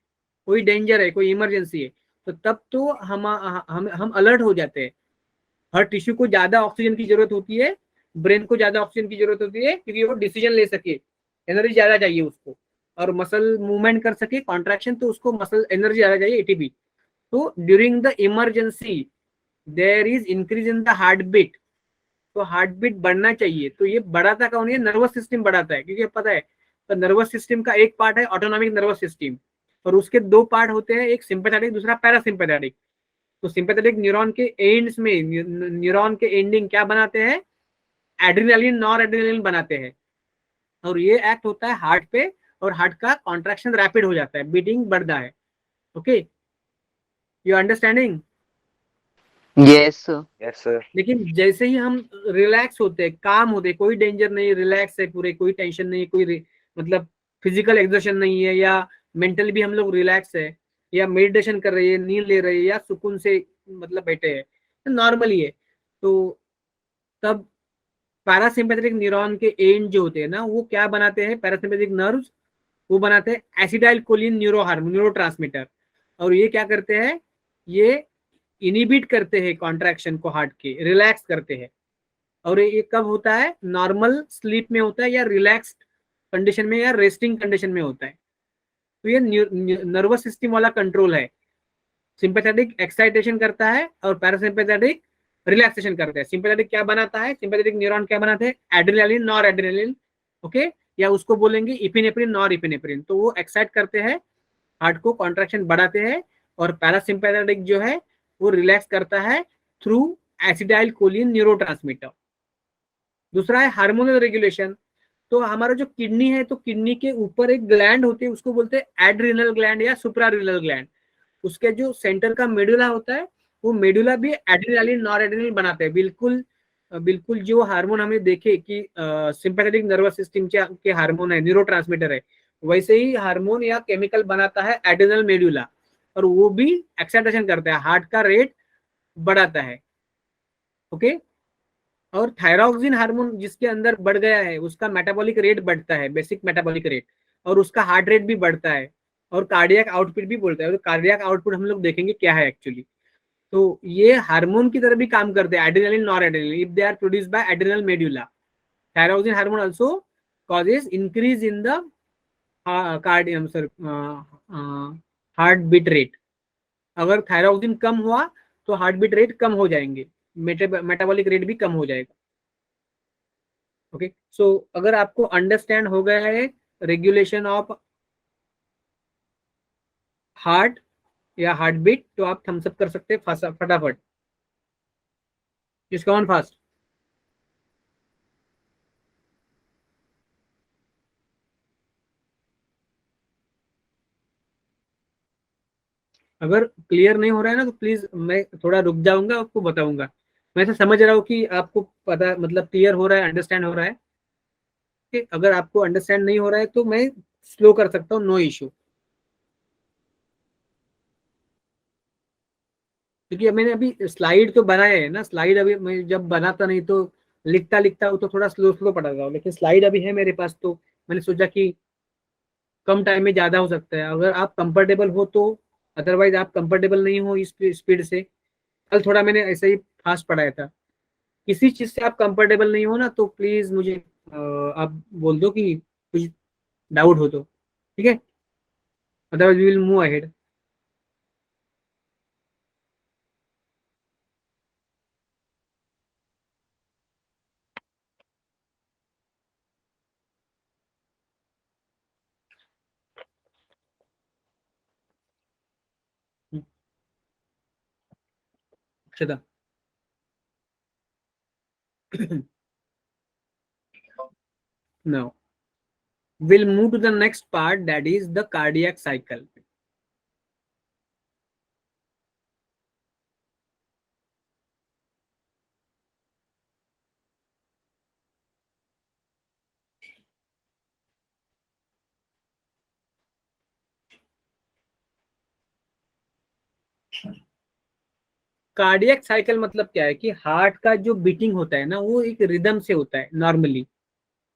कोई डेंजर है, कोई इमरजेंसी है, तो तब तो हम अलर्ट हो जाते हैं। हर टिश्यू को ज्यादा ऑक्सीजन की जरूरत होती है, ब्रेन को ज्यादा ऑक्सीजन की जरूरत होती है, क्योंकि वो डिसीजन ले सके, एनर्जी ज्यादा चाहिए उसको, और मसल मूवमेंट कर सके कॉन्ट्रैक्शन, तो उसको मसल एनर्जी ज्यादा चाहिए, एटीपी। तो during the emergency there is increase in the heart beat, तो हार्ट बीट बढ़ना चाहिए। तो ये बढ़ाता कौन है, नर्वस सिस्टम बढ़ाता है, क्योंकि पता है तो नर्वस सिस्टम का एक पार्ट है ऑटोनॉमिक नर्वस सिस्टम, और उसके दो पार्ट होते हैं, एक सिंपैथेटिक दूसरा पैरासिम्पैथेटिक। तो सिंपैथेटिक न्यूरॉन के एंड्स में, न्यूरॉन के एंडिंग क्या बनाते हैं, एड्रिनलिन नॉर एड्रिनलिन बनाते हैं, और ये एक्ट होता है हार्ट पे, और हार्ट का कॉन्ट्रैक्शन रैपिड हो जाता है, बीटिंग बढ़ता है। Okay, you understanding? Yes, sir. Yes, sir. लेकिन जैसे ही हम रिलैक्स होते हैं, काम होते हैं, कोई डेंजर नहीं, रिलैक्स है पूरे, कोई टेंशन नहीं, मतलब फिजिकल एक्सर्शन नहीं है, या मेंटल भी हम लोग रिलैक्स है, या मेडिटेशन कर रहे हैं, नींद ले रहे हैं, या सुकून से मतलब बैठे हैं, नॉर्मली है, तो तब पैरासिम्पैथेटिक न्यूरॉन के एंड जो होते हैं ना, वो क्या बनाते हैं, पैरासिम्पैथेटिक नर्व्स, वो बनाते हैं एसिटाइल कोलिन न्यूरोट्रांसमीटर, और ये क्या करते हैं, ये इनिबिट करते हैं कॉन्ट्रैक्शन को, हार्ट के रिलैक्स करते हैं। और ये कब होता है, नॉर्मल स्लीप में होता है, या रिलैक्स्ड कंडीशन में, या रेस्टिंग कंडीशन में होता है। तो ये नर्वस सिस्टम वाला कंट्रोल है। सिंपैथेटिक एक्साइटेशन करता है और पैरासिम्पैथेटिक रिलैक्सेशन करता है। सिंपैथेटिक क्या बनाता है, सिंपैथेटिक न्यूरॉन क्या बनाते हैं, एड्रेनालिन नॉर एड्रेनालिन। ओके, या उसको बोलेंगे इपिनेफ्रिन नॉर इपिनेफ्रिन, तो वो एक्साइट करते हैं, हार्ट को कॉन्ट्रैक्शन बढ़ाते हैं, और पैरासिम्पैथेटिक जो है वो रिलैक्स करता है थ्रू एसिटाइल कोलिन न्यूरोट्रांसमीटर। दूसरा है हार्मोनल रेगुलेशन। तो हमारा जो किडनी है, तो किडनी के ऊपर एक ग्लैंड होती है, उसको बोलते हैं एड्रिनल ग्लैंड या सुप्रारिनल ग्लैंड। उसके जो सेंटर का मेडुला होता है, वो मेडुला भी एड्रिनलिन नॉर एड्रिनल बनाते हैं। बिल्कुल बिल्कुल जो हार्मोन हमें देखे कि सिंपैथेटिक नर्वस सिस्टम के हार्मोन है, न्यूरोट्रांसमीटर है, वैसे ही हार्मोन या केमिकल बनाता है एड्रिनल मेडुला, और वो भी एक्साइटेशन करता है, हार्ट का रेट बढ़ाता है। ओके, और थायरॉक्सिन हार्मोन जिसके अंदर बढ़ गया है, उसका मेटाबॉलिक रेट बढ़ता है, बेसिक मेटाबॉलिक रेट, और उसका हार्ट रेट भी बढ़ता है, और कार्डियक आउटपुट भी बोलता है। तो कार्डियक आउटपुट हम लोग देखेंगे क्या है एक्चुअली। तो ये हार्मोन की तरह भी काम करते हैं, adrenaline nor adrenaline, if they are produced by adrenal medulla. Thyroxine hormone also causes increase in the cardium sir heart beat rate. अगर थायरॉक्सिन कम हुआ तो हार्ट बीट रेट कम हो जाएंगे, मेटाबॉलिक रेट भी कम हो जाएगा। ओके, सो अगर आपको अंडरस्टैंड हो गया है रेगुलेशन ऑफ हार्ट या हार्ट बीट, तो आप थम्स अप कर सकते हैं फटाफट। जिसका ऑन फास्ट। अगर क्लियर नहीं हो रहा है ना, तो प्लीज मैं थोड़ा रुक जाऊंगा, आपको बताऊंगा। मैं तो समझ रहा हूँ कि आपको पता मतलब क्लियर हो रहा है, अंडरस्टैंड हो रहा है। कि अगर आपको अंडरस्टैंड नहीं हो रहा है तो मैं स्लो कर सकता हूँ, नो इशू। क्योंकि मैंने अभी स्लाइड तो बनाया है ना, स्लाइड अभी मैं जब बनाता नहीं तो लिखता लिखता वो तो थोड़ा स्लो स्लो पढ़ा था, लेकिन स्लाइड अभी है मेरे पास, तो मैंने सोचा कि कम टाइम में ज्यादा हो सकता है अगर आप कंफर्टेबल हो तो। अदरवाइज आप कंफर्टेबल नहीं हो इस स्पीड से, कल थोड़ा मैंने ऐसे ही फास्ट पढ़ाया था। किसी चीज से आप कंफर्टेबल नहीं हो ना तो प्लीज मुझे आप बोल दो कि कुछ डाउट हो तो, ठीक है, otherwise we will move ahead. Shada. Now we'll move to the next part, that is the cardiac cycle. Cardiac cycle मतलब क्या है कि हार्ट का जो बीटिंग होता है ना वो एक रिदम से होता है नॉर्मली।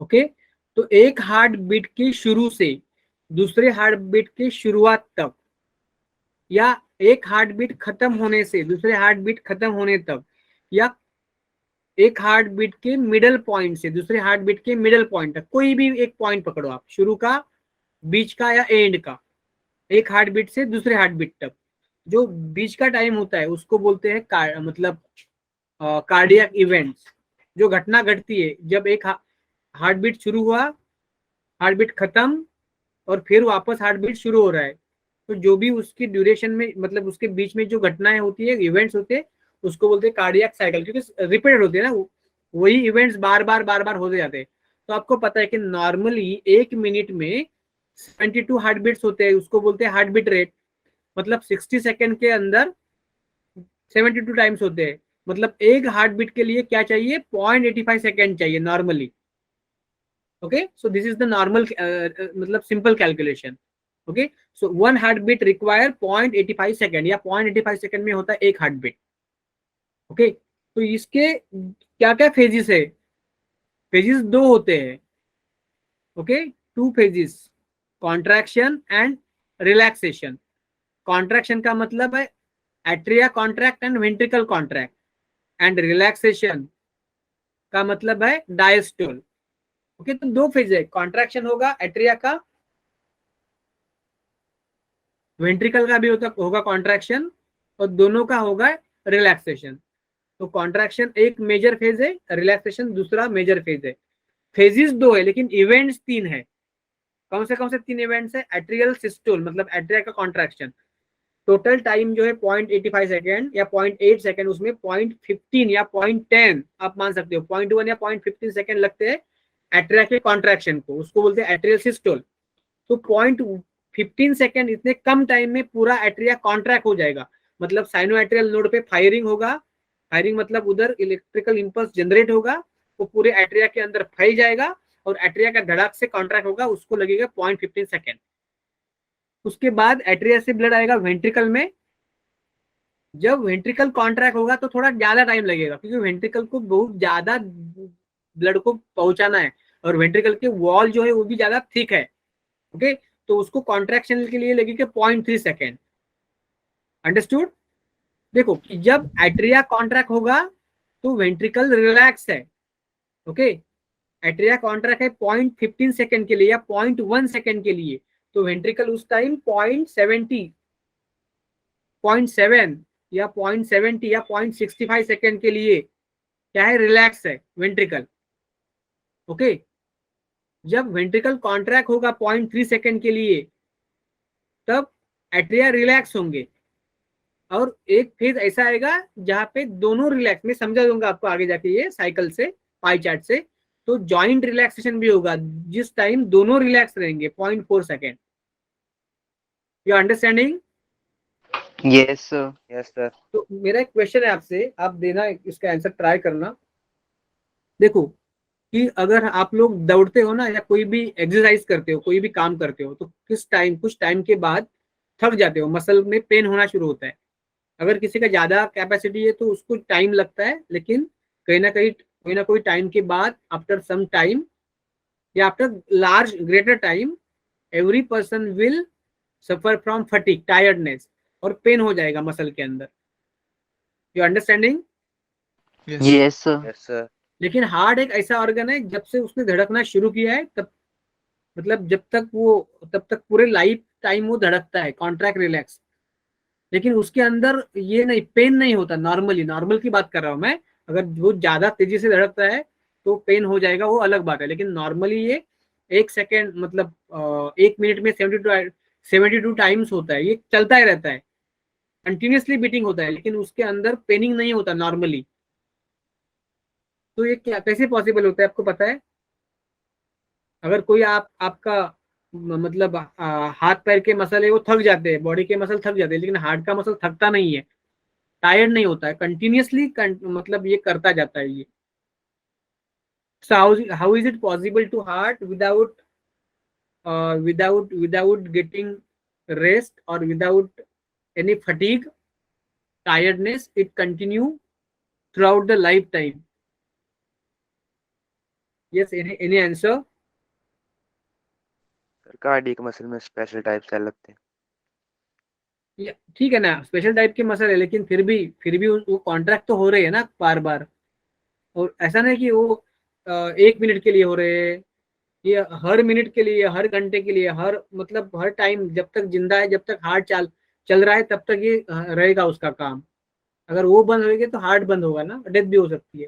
ओके, तो एक हार्ट बीट के शुरू से दूसरे हार्ट बीट के शुरुआत तक, या एक हार्ट बीट खत्म होने से दूसरे हार्ट बीट खत्म होने तक, या एक हार्ट बीट के मिडल पॉइंट से दूसरे हार्ट बीट के मिडल पॉइंट तक, कोई भी एक पॉइंट पकड़ो आप, शुरू का, बीच का या एंड का, एक हार्ट बीट से दूसरे हार्ट बीट तक जो बीच का टाइम होता है उसको बोलते हैं मतलब कार्डियक इवेंट्स। जो घटना घटती है जब एक हार्ट बीट शुरू हुआ, हार्ट बीट खत्म, और फिर वापस हार्ट बीट शुरू हो रहा है, तो जो भी उसकी ड्यूरेशन में मतलब उसके बीच में जो घटनाएं होती है, इवेंट्स होते हैं, उसको बोलते हैं कार्डियक साइकिल, क्योंकि रिपीटेड होते हैं ना, वही इवेंट्स बार बार होते जाते हैं। तो आपको पता है कि नॉर्मली एक मिनट में 72 हार्ट बीट्स होते हैं, उसको बोलते हैं हार्ट बीट रेट। मतलब 60 सेकेंड के अंदर 72 टाइम्स होते हैं। मतलब एक हार्ट बीट के लिए क्या चाहिए, 0.85 सेकेंड चाहिए normally. Okay, so this is the normal मतलब simple calculation. Okay, so one heart beat require 0.85 second, या 0.85 सेकेंड में होता है एक हार्ट बीट। ओके, तो इसके क्या क्या फेजिस है, फेजिस दो होते हैं। Okay, two phases, contraction and relaxation. Contraction का मतलब है atria contract and ventricle contract, and relaxation का मतलब है डायस्टोल। ओके, तो दो फेज है, कॉन्ट्रैक्शन होगा एट्रिया का, वेंट्रिकल का भी होगा कॉन्ट्रैक्शन, और दोनों का होगा रिलैक्सेशन। तो कॉन्ट्रैक्शन एक मेजर फेज है, रिलैक्सेशन दूसरा मेजर फेज है। फेजिस दो है लेकिन इवेंट्स तीन है। कौन से तीन इवेंट्स है, एट्रियल सिस्टोल मतलब एट्रिया का कॉन्ट्रैक्शन, टोटल टाइम जो है 0.85 सेकेंड या 0.8 सेकेंड, उसमें 0.15 या 0.10 आप मान सकते हो, 0.1 या 0.15 सेकेंड लगते हैं एट्रिया के कॉन्ट्रैक्शन को, उसको बोलते हैं एट्रियल सिस्टोल। तो 0.15 सेकेंड, इतने कम टाइम में पूरा एट्रिया कॉन्ट्रैक्ट हो जाएगा। मतलब साइनो एट्रियल नोड पे फायरिंग होगा, फायरिंग मतलब उधर इलेक्ट्रिकल इंपल्स जनरेट होगा, वो पूरे एट्रिया के अंदर फैल जाएगा और एट्रिया का धड़ाक से कॉन्ट्रैक्ट होगा, उसको लगेगा 0.15 सेकेंड। उसके बाद एट्रिया से ब्लड आएगा वेंट्रिकल में। जब वेंट्रिकल कॉन्ट्रैक्ट होगा तो थोड़ा ज्यादा टाइम लगेगा, क्योंकि वेंट्रिकल को बहुत ज्यादा ब्लड को पहुंचाना है, और वेंट्रिकल के वॉल जो है वो भी ज्यादा थिक है। ओके, तो उसको कॉन्ट्रैक्शन के लिए लगेगा 0.3 सेकेंड। अंडरस्टूड। देखो कि जब एट्रिया कॉन्ट्रैक्ट होगा तो वेंट्रिकल रिलैक्स है। ओके, एट्रिया कॉन्ट्रैक्ट है 0.15 सेकेंड के लिए या 0.1 सेकेंड के लिए, तो वेंट्रिकल उस टाइम 0.7 या 0.70 या 0.65 सेकेंड के लिए क्या है, रिलैक्स है वेंट्रिकल। ओके, जब वेंट्रिकल कॉन्ट्रैक्ट होगा 0.3 सेकेंड के लिए तब एट्रिया रिलैक्स होंगे, और एक फेज ऐसा आएगा जहां पे दोनों रिलैक्स, मैं समझा दूंगा आपको आगे जाके ये साइकिल से, पाई चार्ट से। तो जॉइंट रिलैक्सेशन भी होगा जिस टाइम दोनों रिलैक्स रहेंगे 0.4 second. You understanding? Yes, sir. Yes, sir. तो मेरा एक क्वेश्चन है आपसे, आप देना इसका आंसर ट्राई करना। देखो कि अगर आप लोग दौड़ते हो ना या कोई भी एक्सरसाइज करते हो, कोई भी काम करते हो, तो कुछ टाइम के बाद थक जाते हो, मसल में पेन होना शुरू होता है। अगर किसी का ज्यादा कैपेसिटी है तो उसको टाइम लगता है, लेकिन कहीं ना कहीं कोई ना कोई टाइम के बाद, आफ्टर सम टाइम या after large greater time, every person will suffer from fatigue, tiredness, और पेन हो जाएगा मसल के अंदर। You understanding? Yes. Yes, sir. Yes, sir. लेकिन हार्ट एक ऐसा ऑर्गन है, जब से उसने धड़कना शुरू किया है तब, मतलब जब तक वो, तब तक पूरे लाइफ टाइम वो धड़कता है, कॉन्ट्रैक्ट रिलैक्स, लेकिन उसके अंदर ये नहीं, पेन नहीं होता। नॉर्मली, नॉर्मल की बात कर रहा हूं मैं। अगर वो ज्यादा तेजी से धड़कता है तो पेन हो जाएगा, वो अलग बात है, लेकिन नॉर्मली ये 1 सेकेंड, मतलब 1 मिनट में 72 टाइम्स होता है, ये चलता ही रहता है, कंटिन्यूसली बीटिंग होता है, लेकिन उसके अंदर पेनिंग नहीं होता नॉर्मली। तो ये क्या, कैसे पॉसिबल होता है आपको पता है? अगर कोई आपका मतलब हाथ पैर के मसल है वो थक जाते हैं, बॉडी के मसल थक जाते हैं, लेकिन हार्ट का मसल थकता नहीं है, टायर्ड नहीं होता है, कंटिन्यूसली मतलब ये करता जाता है ये। So how is it possible to heart without getting rest or without any fatigue, tiredness? It continue throughout the lifetime. Yes, any answer? Sir cardiac muscle में स्पेशल टाइप सेल लगते हैं। ठीक है ना, स्पेशल टाइप के muscle है, लेकिन फिर भी वो कॉन्ट्रैक्ट तो हो रहे है ना बार बार। और ऐसा नहीं कि वो 1 मिनट के लिए हो रहे हैं, ये हर मिनट के लिए, हर घंटे के लिए, हर मतलब हर टाइम, जब तक जिंदा है, जब तक हार्ट चल रहा है, तब तक ये रहेगा उसका काम। अगर वो बंद होगी तो हार्ट बंद होगा ना, डेथ भी हो सकती है।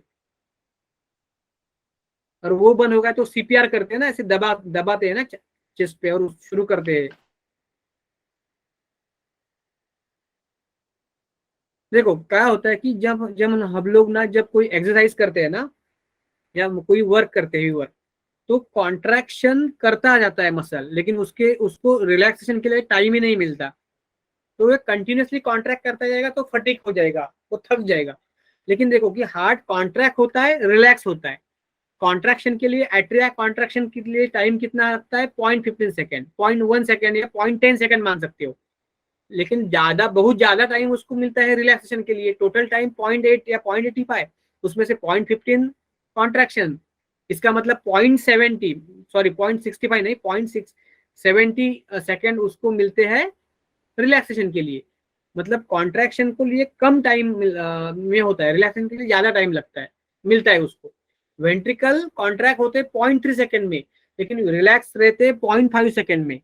और वो बंद होगा तो सीपीआर करते हैं ना, ऐसे दबाते हैं ना चेस्ट पे और शुरू करते हैं। देखो क्या होता है कि जब जब हम लोग ना, जब कोई एक्सरसाइज करते हैं ना, या कोई वर्क करते हैं वर्क, तो कॉन्ट्रैक्शन करता जाता है मसल, लेकिन उसको रिलैक्सेशन के लिए टाइम ही नहीं मिलता। तो वो कंटिन्यूसली कॉन्ट्रैक्ट करता जाएगा तो फटीग हो जाएगा, वो थक जाएगा। लेकिन देखो कि हार्ट कॉन्ट्रैक्ट होता है, रिलैक्स होता है। कॉन्ट्रैक्शन के लिए, एट्रिया कॉन्ट्रैक्शन के लिए टाइम कितना लगता है? 0.15 सेकेंड, 0.1 सेकेंड या 0.10 सेकेंड मान सकते हो। लेकिन बहुत ज्यादा टाइम उसको मिलता है रिलैक्सेशन के लिए, टोटल टाइम 0.8 या 0.85, उसमें से 0.15 कॉन्ट्रैक्शन। इसका मतलब 0.70, सॉरी 0.65 नहीं, 0.670 सेकेंड उसको मिलते हैं रिलैक्सेशन के लिए। मतलब कॉन्ट्रैक्शन को लिए कम टाइम में होता है, रिलैक्सेशन के लिए ज्यादा टाइम लगता है, मिलता है उसको। वेंट्रिकल कॉन्ट्रैक्ट होते 0.3 सेकेंड में, लेकिन रिलैक्स रहते 0.5 सेकेंड में,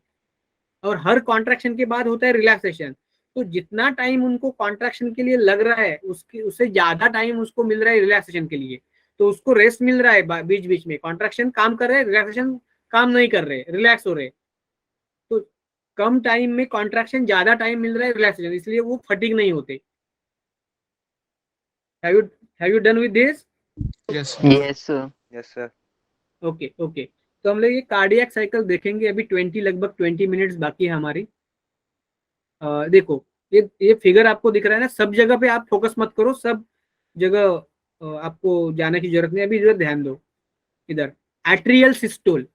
और हर कॉन्ट्रैक्शन के बाद होता है रिलैक्सेशन। तो जितना टाइम उनको कॉन्ट्रैक्शन के लिए लग रहा है, उससे ज्यादा टाइम उसको मिल रहा है रिलैक्सेशन के लिए। तो उसको रेस्ट मिल रहा है बीच बीच में, कॉन्ट्रैक्शन काम कर रहे हैं, रिलैक्सेशन काम नहीं कर रहे, रिलैक्स हो रहे। तो कम टाइम में कॉन्ट्रैक्शन, ज्यादा टाइम मिल रहा है रिलैक्सेशन, इसलिए वो फटीग नहीं होते। Have you done with this? Yes. Yes, sir. Yes, sir. Okay okay. तो हम लोग ये कार्डियक साइकिल देखेंगे अभी। लगभग 20 मिनट्स बाकी है हमारी। देखो ये फिगर आपको दिख रहा है ना, सब जगह पे आप फोकस मत करो, सब जगह आपको जाने की जरूरत नहीं, अभी इधर ध्यान दो। इधर एट्रियल सिस्टोल,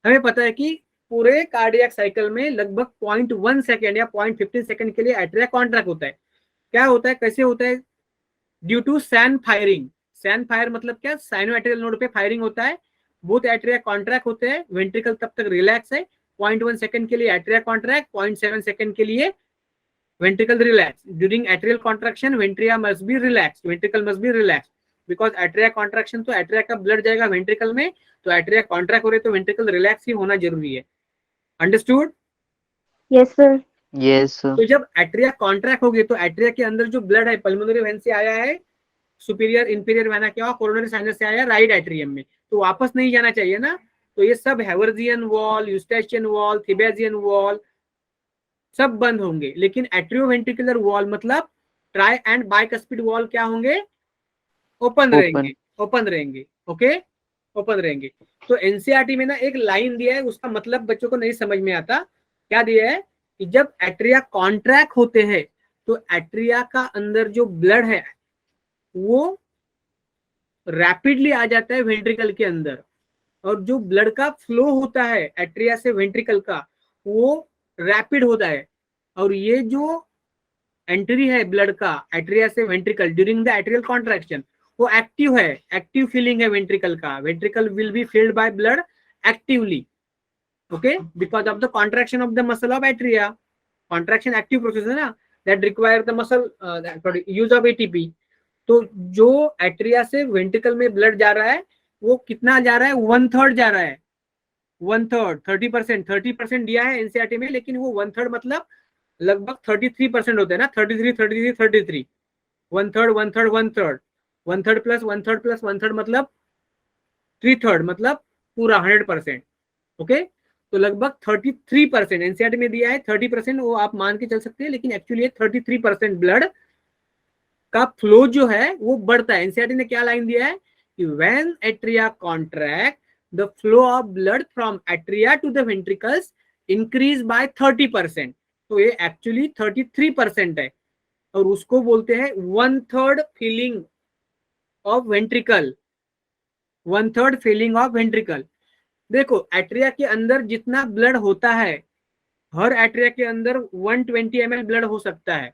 हमें पता है कि पूरे कार्डियक साइकिल में लगभग 0.1 सेकेंड या 0.15 सेकेंड के लिए एट्रिया कॉन्ट्रैक्ट होता है। क्या होता है, कैसे होता है? Due to SAN firing. SAN fire मतलब क्या? साइनो एट्रियल नोड पे फायरिंग होता है, बोथ एट्रिया कॉन्ट्रैक्ट होते हैं, वेंट्रिकल तब तक रिलैक्स है। 0.1 सेकेंड के लिए एट्रिया कॉन्ट्रैक्ट, 0.7 सेकेंड के लिए ventricle relax. During atrial contraction ventria must be relaxed, ventricle must be relaxed, because atria contraction तो atria का ब्लड जाएगा वेंट्रिकल में, तो atria कॉन्ट्रैक्ट हो रहे तो वेंट्रिकल रिलैक्स ही होना जरूरी है। Understood? Yes, sir. Yes, sir. तो जब एट्रिया कॉन्ट्रैक्ट होगी तो एट्रिया के अंदर जो ब्लड है पल्मोनरी वेन से आया है, सुपीरियर इंफीरियर वेना क्या, कोरोनरी साइनस से आया राइट एट्रियम में, तो वापस नहीं जाना चाहिए ना। तो ये सब हैवर्जियन वॉल, यूस्टेशियन वॉल, थिबेजियन वॉल सब बंद होंगे, लेकिन एट्रियोवेंट्रिकुलर वॉल मतलब ट्राई एंड बाइकस्पिड वॉल क्या होंगे? ओपन रहेंगे, ओपन रहेंगे। ओके, ओपन रहेंगे। तो एनसीईआरटी में ना एक लाइन दिया है, उसका मतलब बच्चों को नहीं समझ में आता। क्या दिया है कि जब एट्रिया कॉन्ट्रैक्ट होते हैं तो एट्रिया का अंदर जो ब्लड है वो रैपिडली आ जाता है वेंट्रिकल के अंदर, और जो ब्लड का फ्लो होता है एट्रिया से वेंट्रिकल का, वो रैपिड होता है। और ये जो एंट्री है ब्लड का एट्रिया से ventricle during the atrial contraction, वो एक्टिव है, एक्टिव फीलिंग है वेंट्रिकल का, ventricle will be filled by blood actively, okay, because of the contraction of the muscle of atria. Contraction active process है ना, that require the muscle use of ATP. तो जो atria से ventricle में blood जा रहा है वो कितना जा रहा है, 1/3 जा रहा है, 1/3, 30% दिया है एनसीईआरटी में, लेकिन वो 1/3 मतलब लगभग 33% होते हैं ना, 33 1/3 1/3 1/3 1/3 प्लस 1/3 प्लस 1/3 मतलब 3/3 मतलब पूरा 100%. ओके, तो लगभग 33% एनसीईआरटी में दिया है 30%, वो आप मान के चल सकते हैं, लेकिन एक्चुअली 33% ब्लड का फ्लो जो है वो बढ़ता है. एनसीईआरटी ने क्या लाइन दिया है कि when atria contract the flow of blood from atria to the ventricles increase by 30%. तो ये एक्चुअली 33% है, और उसको बोलते हैं 1/3 filling of ventricle, 1/3 filling of ventricle. देखो एट्रिया के अंदर जितना ब्लड होता है, हर एट्रिया के अंदर 120 ml ब्लड हो सकता है,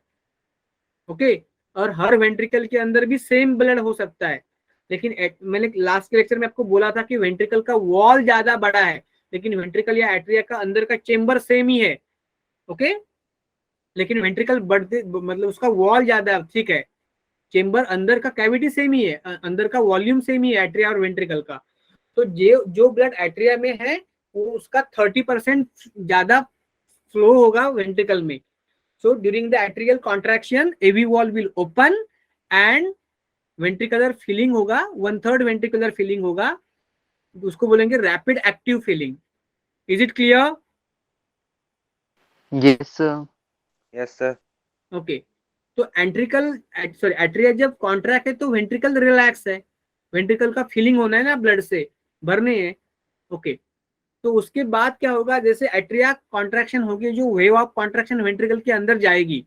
ओके, और हर वेंट्रिकल के अंदर भी सेम ब्लड हो सकता है. लेकिन मैंने लास्ट के लेक्चर में आपको बोला था कि वेंट्रिकल का वॉल ज्यादा बड़ा है, लेकिन वेंट्रिकल या एट्रिया का अंदर का चेंबर सेम ही है, ओके, लेकिन वेंट्रिकल बढ़ते मतलब उसका वॉल ज्यादा, ठीक है, चेंबर अंदर का कैविटी सेम ही है, अंदर का वॉल्यूम सेम ही है एट्रिया और वेंट्रिकल का. तो जो ब्लड एट्रिया में है वो उसका 30% ज्यादा फ्लो होगा वेंट्रिकल में. So during the atrial contraction AV valve will open and ventricular filling होगा, 1/3 वेंट्रिकुलर फीलिंग होगा, उसको बोलेंगे rapid active filling. Is it clear? Yes sir. Yes sir. Okay, तो एट्रिया जब कॉन्ट्रैक्ट है तो वेंट्रिकल रिलैक्स है, वेंट्रिकल का फीलिंग होना है ना, ब्लड से भरने हैं, ओके. तो उसके बाद क्या होगा, जैसे एट्रिया कॉन्ट्रैक्शन होगी, जो वेव ऑफ कॉन्ट्रैक्शन वेंट्रिकल के अंदर जाएगी,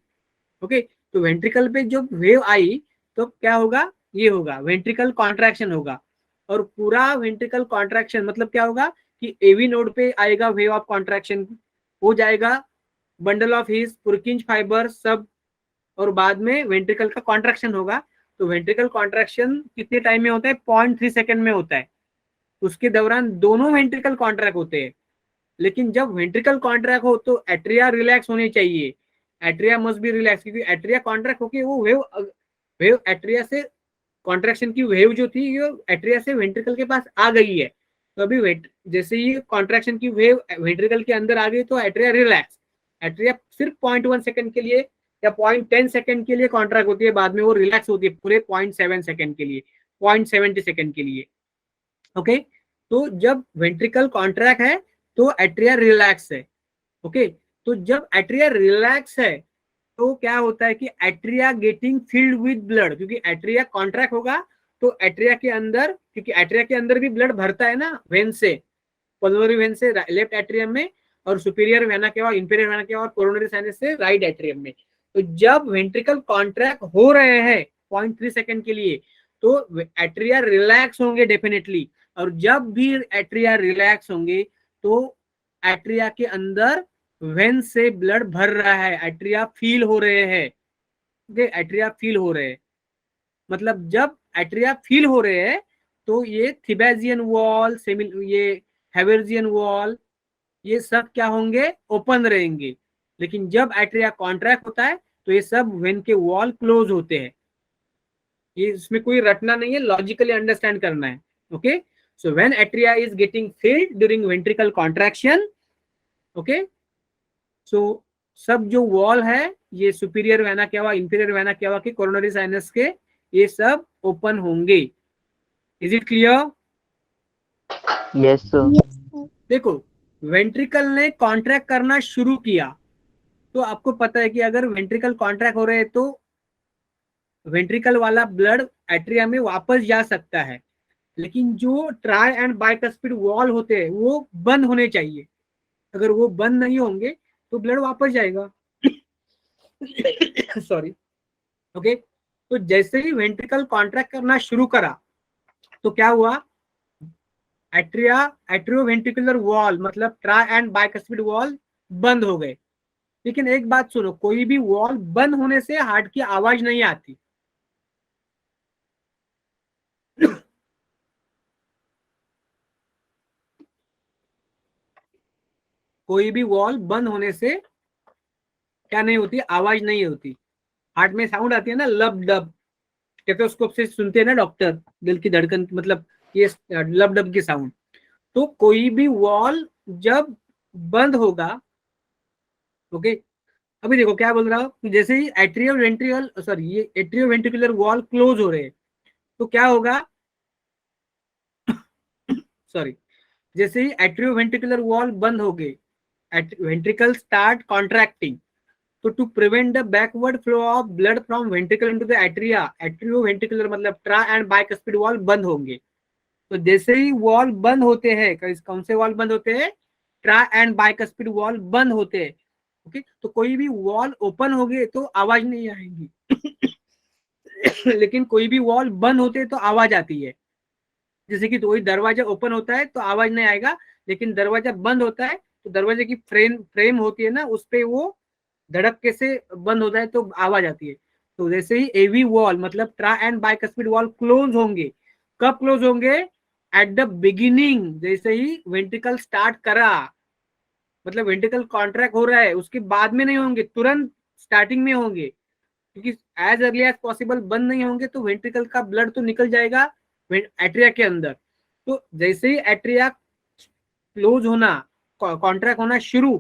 ओके, तो वेंट्रिकल पे जो वेव आई तो क्या होगा, ये होगा वेंट्रिकल कॉन्ट्रैक्शन होगा, और पूरा वेंट्रिकल कॉन्ट्रैक्शन मतलब क्या होगा कि एवी नोड पे आएगा वेव ऑफ कॉन्ट्रैक्शन, हो जाएगा बंडल ऑफ हिस पुरकिंज फाइबर सब, और बाद में वेंट्रिकल का कॉन्ट्रैक्शन होगा. तो वेंट्रिकल कॉन्ट्रैक्शन कितने टाइम में होता है, 0.3 सेकंड में होता है. उसके दौरान दोनों वेंट्रिकल कॉन्ट्रैक्ट होते हैं, लेकिन जब वेंट्रिकल कॉन्ट्रैक्ट हो तो एट्रिया रिलैक्स होने चाहिए, एट्रिया मस्ट बी रिलैक्स, क्योंकि एट्रिया कॉन्ट्रैक्ट होके वो वेव एट्रिया से कॉन्ट्रैक्शन की वेव जो थी वो एट्रिया से वेंट्रिकल के पास आ गई है. तो अभी जैसे ही कॉन्ट्रैक्शन की वेव वेंट्रिकल के अंदर आ गई तो एट्रिया रिलैक्स, एट्रिया सिर्फ 0.1 सेकंड के लिए या 0.10 सेकंड के लिए कॉन्ट्रैक्ट होती है, बाद में वो रिलैक्स होती है पूरे 0.7 सेकंड के लिए, 0.70 सेकंड के लिए, ओके. तो जब वेंट्रिकल कॉन्ट्रैक्ट है तो एट्रिया रिलैक्स है, ओके. तो जब एट्रिया रिलैक्स है तो क्या होता है कि atria getting filled with blood, क्योंकि एट्रिया कॉन्ट्रैक्ट होगा तो एट्रिया के अंदर, क्योंकि एट्रिया के अंदर भी ब्लड भरता है ना वेन से, पल्मोनरी वेन से लेफ्ट एट्रियम में, और सुपीरियर वेना के और इंफीरियर वेना के और कोरोनरी साइनस से राइट एट्रियम में. तो जब वेंट्रिकल कॉन्ट्रैक्ट हो रहे हैं 0.3 सेकंड के लिए तो एट्रिया रिलैक्स होंगे डेफिनेटली, और जब भी एट्रिया रिलैक्स होंगे तो एट्रिया के अंदर वेन से ब्लड भर रहा है, एट्रिया फील हो रहे हैं, एट्रिया फील हो रहे हैं. मतलब जब एट्रिया फील हो रहे हैं तो ये थिबेजियन वॉल, ये हेवर्जियन वॉल, ये सब क्या होंगे, ओपन रहेंगे. लेकिन जब एट्रिया कॉन्ट्रैक्ट होता है तो ये सब वेन के वॉल क्लोज होते हैं. ये इसमें कोई रटना नहीं है, लॉजिकली अंडरस्टैंड करना है, okay. So when atria is getting filled during ventricle contraction, okay, so सब जो वॉल है ये सुपीरियर वेना क्या हुआ, इंफीरियर वेना क्या हुआ कि कोरोनरी साइनस के, ये सब ओपन होंगे. Is it clear? Yes sir. देखो वेंट्रिकल ने कॉन्ट्रैक्ट करना शुरू किया तो आपको पता है कि अगर वेंट्रिकल कॉन्ट्रैक्ट हो रहे हैं तो वेंट्रिकल वाला ब्लड एट्रिया में वापस जा सकता है, लेकिन जो ट्राई एंड बाइकस्पिड वॉल होते हैं वो बंद होने चाहिए. अगर वो बंद नहीं होंगे तो ब्लड वापस जाएगा. Sorry, okay. तो जैसे ही वेंट्रिकल कॉन्ट्रैक्ट करना शुरू करा तो क्या हुआ, एट्रियोवेंट्रिकुलर वॉल मतलब ट्राई एंड बाइकस्पिड वॉल बंद हो गए. लेकिन एक बात सुनो, कोई भी वॉल बंद होने से हार्ट की आवाज नहीं आती। कोई भी वॉल बंद होने से क्या नहीं होती, आवाज नहीं होती। हार्ट में साउंड आती है ना, लब डब, स्टेथोस्कोप से सुनते हैं ना डॉक्टर, दिल की धड़कन, मतलब ये लब डब की साउंड। तो कोई भी वॉल जब बंद होगा, ओके, अभी देखो क्या बोल रहा हूं कि जैसे ही एट्रियो वेंट्रिकल, सॉरी, ये एट्रियो वेंट्रिकुलर वॉल क्लोज हो रहे हैं, तो क्या होगा, सॉरी, जैसे ही एट्रियो वेंट्रिकुलर वॉल बंद हो गए, वेंट्रिकल स्टार्ट कॉन्ट्रैक्टिंग। तो to prevent the backward flow of blood from ventricle into the atria, atrio ventricular मतलब ट्रा एंड बाइकस्पिड वॉल बंद होंगे। तो जैसे ही वॉल बंद होते हैं, कौन से वॉल बंद होते हैं, ट्रा एंड बाइकस्पिड वॉल बंद होते हैं, ओके। तो कोई भी वॉल ओपन हो गए तो आवाज नहीं आएगी। लेकिन कोई भी वॉल बंद होते हैं तो आवाज आती है। जैसे कि कोई दरवाजा ओपन होता है तो आवाज नहीं आएगा, लेकिन दरवाजा बंद होता है तो दरवाजे की फ्रेम होती है ना, उस पे वो धड़क से बंद होता है तो आवाज आती है। तो जैसे ही एवी वॉल मतलब ट्रा एंड बाइकस्पिड वॉल क्लोज होंगे, कब क्लोज होंगे, एट द बिगिनिंग, जैसे ही वेंट्रिकल स्टार्ट करा, मतलब वेंट्रिकल कॉन्ट्रैक्ट हो रहा है, उसके बाद में नहीं होंगे, तुरंत स्टार्टिंग में होंगे, क्योंकि एज अर्ली एज पॉसिबल बंद नहीं होंगे तो वेंट्रिकल का ब्लड तो निकल जाएगा एट्रिया के अंदर। तो जैसे ही एट्रिया क्लोज होना, कॉन्ट्रैक्ट होना शुरू,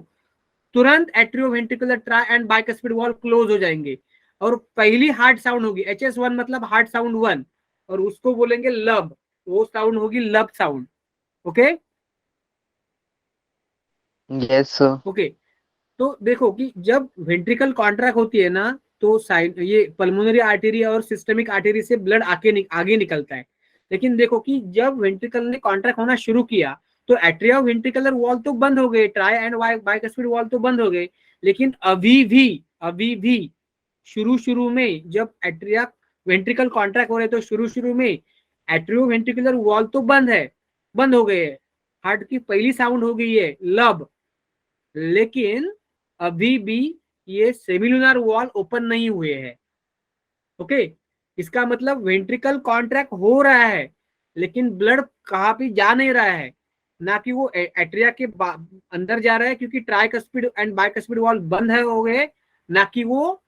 तुरंत एट्रियो वेंट्रिकुलर ट्रा एंड बाइकस्पिड वॉल क्लोज हो जाएंगे, और पहली हार्ट साउंड होगी HS1 मतलब हार्ट साउंड 1, और उसको बोलेंगे लब, वो साउंड होगी लब sound, okay. Yes sir. Okay, तो देखो कि जब वेंट्रिकल कॉन्ट्रैक्ट होती है ना, तो साइड ये पल्मोनरी आर्टरी और सिस्टमिक आर्टरी से ब्लड आगे निकलता है। लेकिन देखो कि जब वेंट्रिकल ने कॉन्ट्रैक्ट होना शुरू किया तो एट्रिया वेंट्रिकुलर वॉल तो बंद हो गए, ट्राई एंड बाइकस्पिड वॉल तो बंद हो गए, लेकिन अभी भी शुरू शुरू में जब एट्रिया वेंट्रिकल कॉन्ट्रैक्ट हो रहे तो शुरू शुरू में एट्रियो वेंट्रिकुलर वॉल तो बंद हो गए, हार्ट की पहली साउंड हो गई है लब, लेकिन अभी भी ये सेमिलुनर वॉल ओपन नहीं हुए हैं, ओके। इसका मतलब वेंट्रिकल कॉन्ट्रैक्ट हो रहा है, लेकिन ब्लड कहाँ भी जा नहीं रहा है, ना कि वो एट्रिया के अंदर जा रहा है क्योंकि ट्राइकस्पिड एंड बाइकस्पिड वॉल बंद है हो गए, ना कि वो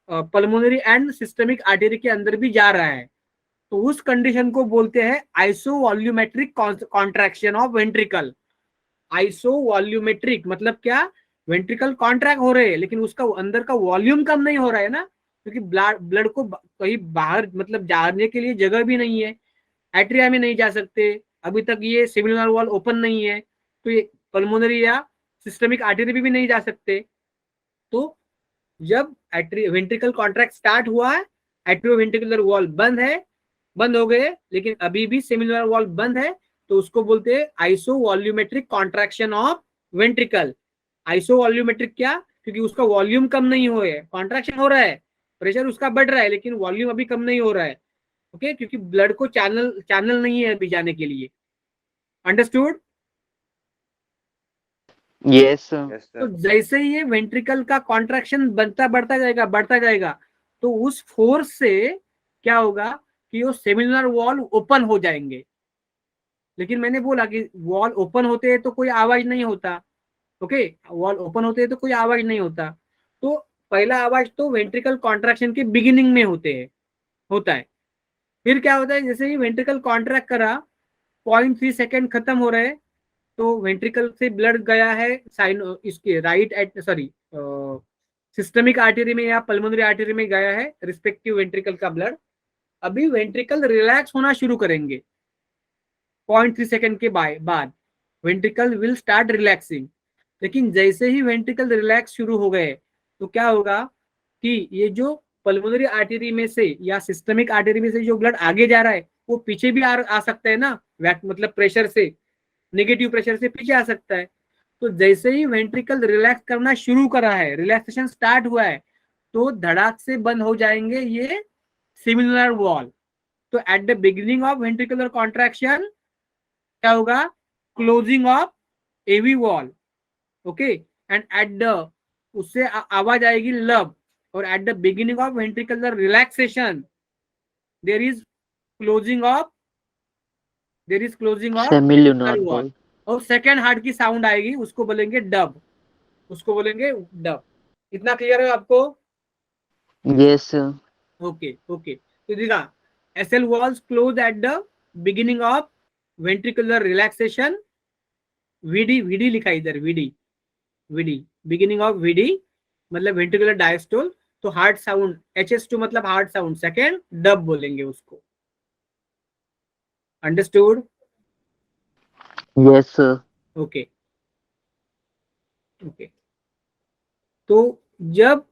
पल्मोनरी एंड सिस्टमिक आर्टरी के अंदर भी जा रहा है। तो उस कंडीशन को बोलते हैं आइसोवॉल्यूमेट्रिक कॉन्ट्रैक्शन ऑफ वेंट्रिकल। आइसोवॉल्यूमेट्रिक मतलब क्या, वेंट्रिकल कॉन्ट्रैक्ट हो रहे हैं लेकिन उसका अंदर का वॉल्यूम कम नहीं हो रहा है ना, क्योंकि ब्लड को कहीं बाहर मतलब जाने के लिए जगह भी नहीं है, एट्रिया में नहीं जा सकते, अभी तक ये सिमिलर वॉल ओपन नहीं है, तो ये पल्मोनरी या सिस्टमिक आर्टरी भी नहीं जा सकते। तो जब वेंट्रिकल कॉन्ट्रैक्ट स्टार्ट हुआ है, एट्रियो वेंट्रिकुलर वॉल बंद हो गए, लेकिन अभी भी सिमिलर वॉल बंद है, तो उसको बोलते हैं आइसोवॉल्यूमेट्रिक कॉन्ट्रैक्शन ऑफ वेंट्रिकल। आइसोवॉल्यूमेट्रिक क्या, क्योंकि उसका वॉल्यूम कम नहीं हो है, कॉन्ट्रैक्शन हो रहा है, प्रेशर उसका बढ़ रहा है, लेकिन वॉल्यूम अभी कम नहीं हो रहा है, ओके, क्योंकि ब्लड को चैनल नहीं है अभी जाने के लिए। अंडरस्टूड? Yes sir. तो जैसे ही ये वेंट्रिकल का कॉन्ट्रैक्शन बढ़ता जाएगा, तो उस फोर्स से क्या होगा कि वो सेमिलर वॉल ओपन हो जाएंगे। लेकिन मैंने बोला कि वॉल ओपन होते हैं तो कोई आवाज नहीं होता, ओके, वॉल ओपन होते हैं तो कोई आवाज नहीं होता। तो पहला आवाज तो वेंट्रिकल कॉन्ट्रैक्शन के बिगिनिंग में होता है। फिर क्या होता है, जैसे ही वेंट्रिकल कॉन्ट्रैक्ट करा, 0.3 सेकेंड खत्म हो रहे, तो वेंट्रिकल से ब्लड गया है साइन इसके राइट सॉरी सिस्टमिक आर्टरी में या पल्मोनरी आर्टरी में गया है रिस्पेक्टिव वेंट्रिकल का ब्लड। अभी वेंट्रिकल रिलैक्स होना शुरू करेंगे, 0.3 सेकेंड के बाद वेंट्रिकल विल स्टार्ट रिलैक्सिंग। लेकिन जैसे ही वेंट्रिकल रिलैक्स शुरू हो गए तो क्या होगा कि ये जो पल्मोनरी आर्टरी में से या सिस्टमिक आर्टरी में से जो ब्लड आगे जा रहा है वो पीछे भी आ सकता है ना, मतलब प्रेशर से, नेगेटिव प्रेशर से पीछे आ सकता है। तो जैसे ही वेंट्रिकल रिलैक्स करना शुरू करा है, रिलैक्सेशन स्टार्ट हुआ है, तो धड़ाक से बंद हो जाएंगे ये सिमिलर वॉल। तो at the beginning of ventricular contraction क्या होगा, closing of AV valve, okay, and at the उससे आवाज आएगी लब, और at the beginning of ventricular relaxation there is closing of semilunar valve, valve. और सेकेंड हार्ट की sound आएगी, उसको बोलेंगे डब, इतना क्लियर है आपको? यस। ओके ओके, तो देखा, SL valves close at the beginning of ventricular relaxation, VD, VD लिखा इधर, VD, VD, beginning of VD मतलब वेंट्रिकुलर डायस्टोल, तो हार्ट साउंड HS2 मतलब हार्ट साउंड सेकेंड, डब बोलेंगे उसको। अंडरस्टूड? यस। ओके ओके, तो जब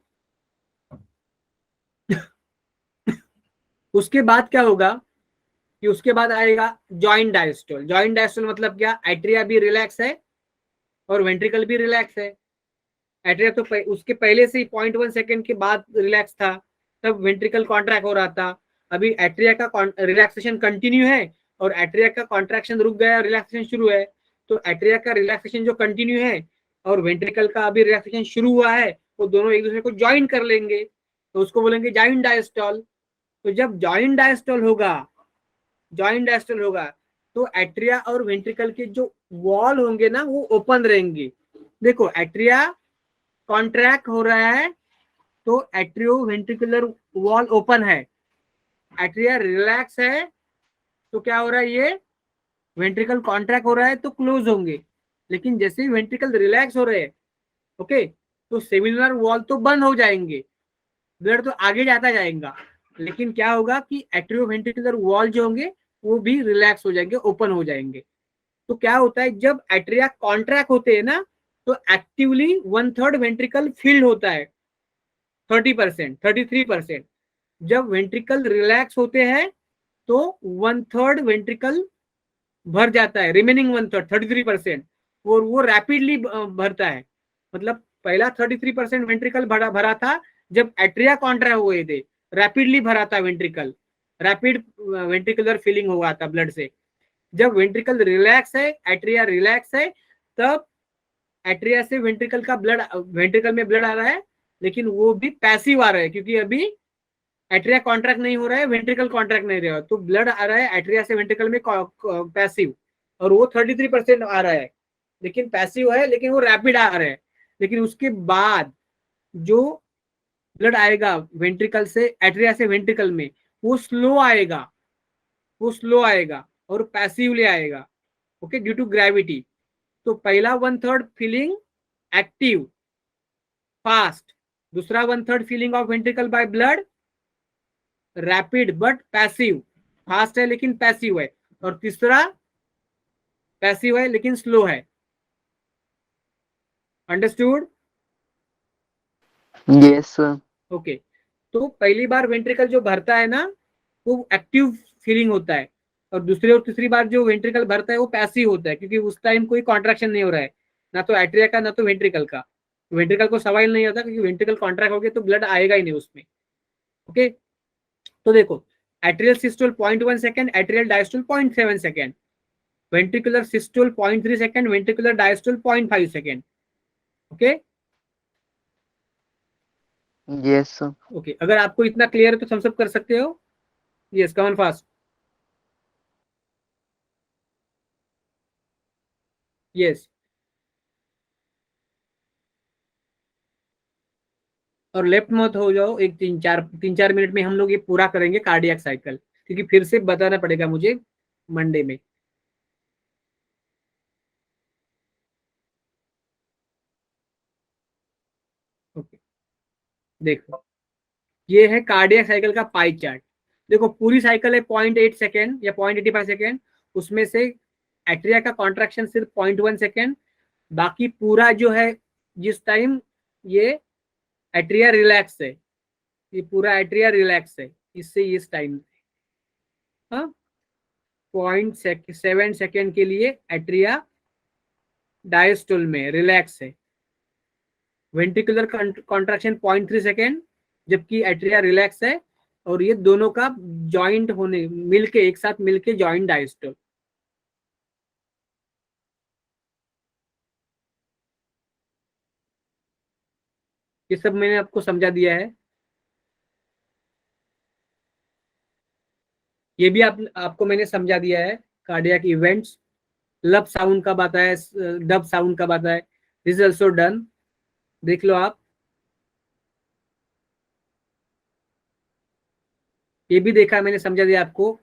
उसके बाद क्या होगा कि उसके बाद आएगा जॉइंट डायस्टोल। जॉइंट डायस्टोल मतलब क्या, एट्रिया भी रिलैक्स है और वेंट्रिकल भी रिलैक्स है। एट्रिया तो उसके पहले से ही 0.1 सेकेंड के बाद रिलैक्स था, तब वेंट्रिकल कॉन्ट्रैक्ट हो रहा था। अभी एट्रिया का रिलैक्सेशन कंटिन्यू है और एट्रिया का कॉन्ट्रैक्शन रुक गया, रिलैक्सेशन शुरू है। तो एट्रिया का रिलैक्सेशन जो कंटिन्यू है और वेंट्रिकल का अभी रिलैक्सेशन शुरू हुआ है, वो दोनों एक दूसरे को ज्वाइन कर लेंगे, तो उसको बोलेंगे जॉइंट डायस्टोल। तो जब जॉइंट डायस्टोल होगा तो एट्रिया और वेंट्रिकल के जो वॉल होंगे ना, वो ओपन रहेंगे। देखो, एट्रिया कॉन्ट्रैक्ट हो रहा है तो एट्रियो वेंट्रिकुलर वॉल ओपन है, एट्रिया रिलैक्स है तो क्या हो रहा है, ये वेंट्रिकल कॉन्ट्रैक्ट हो रहा है तो क्लोज होंगे। लेकिन जैसे ही वेंट्रिकल रिलैक्स हो रहे हैं, ओके, तो सेमिलर वॉल तो बंद हो जाएंगे, ब्लड तो आगे जाता जाएगा, लेकिन क्या होगा कि एट्रियो वेंट्रिकुलर वॉल जो होंगे वो भी रिलैक्स हो जाएंगे, ओपन हो जाएंगे। तो क्या होता है, जब एट्रिया कॉन्ट्रैक्ट होते हैं ना, तो एक्टिवली 1/3 वेंट्रिकल फिल्ड होता है, 30%, 33%। जब वेंट्रिकल रिलैक्स होते हैं तो 1/3 वेंट्रिकल भर जाता है, रिमेनिंग 1/3, 33%, और वो रैपिडली भरता है। मतलब पहला 33% वेंट्रिकल भरा था जब एट्रिया कॉन्ट्रैक्ट हुए थे, रैपिडली भरा था वेंट्रिकल, रैपिड वेंट्रिकुलर फिलिंग हुआ था ब्लड से। जब वेंट्रिकल रिलैक्स है, एट्रिया रिलैक्स है, तब एट्रिया से वेंट्रिकल का ब्लड, वेंट्रिकल में ब्लड आ रहा है, लेकिन वो भी पैसिव आ रहा है, क्योंकि अभी एट्रिया कॉन्ट्रैक्ट नहीं हो रहा है, वेंट्रिकल कॉन्ट्रैक्ट नहीं रहा है, तो ब्लड आ रहा है एट्रिया से वेंट्रिकल में पैसिव, और वो 33% आ रहा है, लेकिन पैसिव है, लेकिन वो रैपिड आ रहा है। लेकिन उसके बाद जो ब्लड आएगा वेंट्रिकल से, एट्रिया से वेंट्रिकल में, वो स्लो आएगा, और पैसिवली आएगा, ओके, ड्यू टू ग्रेविटी। तो पहला 1/3 फीलिंग एक्टिव फास्ट, दूसरा 1/3 feeling of ventricle by blood rapid but passive, fast है लेकिन पैसिव है, और तीसरा पैसिव है लेकिन स्लो है। अंडरस्टूड? यस। ओके, तो पहली बार वेंट्रिकल जो भरता है ना, वो एक्टिव फीलिंग होता है, और दूसरी और तीसरी बार जो वेंट्रिकल भरता है वो पैसिव होता है, क्योंकि उस टाइम कोई कॉन्ट्रैक्शन नहीं हो रहा है, ना तो एट्रिया का ना तो वेंट्रिकल का। वेंट्रिकल को सवाल नहीं होता, क्योंकि वेंट्रिकल कॉन्ट्रैक्ट हो गया तो ब्लड आएगा ही नहीं उसमें। ओके, तो देखो, atrial systole 0.1 second, atrial diastole 0.7 second, ventricular systole 0.3 second, ventricular diastole 0.5 second. Okay yes. Okay, अगर आपको इतना क्लियर है तो थम्स अप कर सकते हो। Yes, come on fast. Yes, और लेफ्ट मत हो जाओ, एक 3-4 मिनट में हम लोग ये पूरा करेंगे कार्डियक साइकिल, क्योंकि फिर से बताना पड़ेगा मुझे मंडे में। ओके, देखो, ये है कार्डियक साइकिल का पाई चार्ट। देखो, पूरी साइकिल है 0.8 सेकेंड या 0.85 सेकेंड, उसमें से एट्रिया का कॉन्ट्रैक्शन सिर्फ 0.1 सेकेंड, बाकी पूरा जो है, जिस टाइम ये एट्रिया रिलैक्स है, ये पूरा एट्रिया रिलैक्स है, इससे इस टाइम, हाँ, 0.7 सेकेंड के लिए एट्रिया डायस्टोल में रिलैक्स है, वेंट्रिकुलर कॉन्ट्रैक्शन 0.3 सेकेंड, जबकि एट्रिया रिलैक्स है, और ये दोनों का जॉइंट होने, मिलके, एक साथ मिलके जॉइंट डायस्टोल। ये सब मैंने आपको समझा दिया है। ये भी आपको मैंने समझा दिया है। कार्डियक इवेंट्स, लब साउंड कब आता है, डब साउंड कब आता है, दिस इज ऑल्सो डन। देख लो आप, ये भी देखा, मैंने समझा दिया आपको।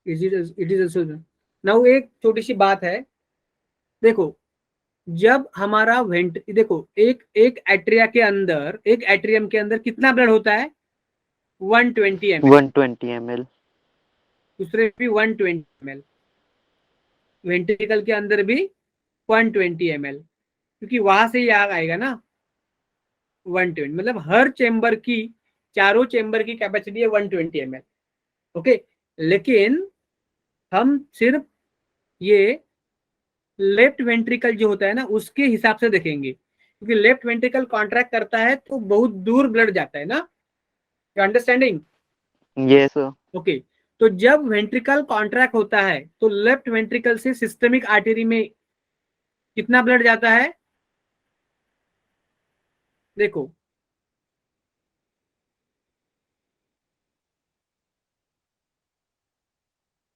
It is also done. Now एक छोटी सी बात है, देखो जब हमारा वेंट, देखो एक एक एट्रिया के अंदर, एक एट्रियम के अंदर कितना ब्लड होता है, 120 ml, 120 ml। दूसरे भी 120 ml, वेंट्रिकल के अंदर भी 120 ml, क्योंकि वहां से ही आग आएगा ना 120, मतलब हर चेंबर की, चारों चेंबर की कैपेसिटी है 120 ml। ओके, लेकिन हम सिर्फ ये लेफ्ट वेंट्रिकल जो होता है ना उसके हिसाब से देखेंगे, क्योंकि लेफ्ट वेंट्रिकल कॉन्ट्रैक्ट करता है तो बहुत दूर ब्लड जाता है ना, you understanding? Yes sir. Okay, तो जब वेंट्रिकल कॉन्ट्रैक्ट होता है तो लेफ्ट वेंट्रिकल से सिस्टमिक आर्टरी में कितना ब्लड जाता है, देखो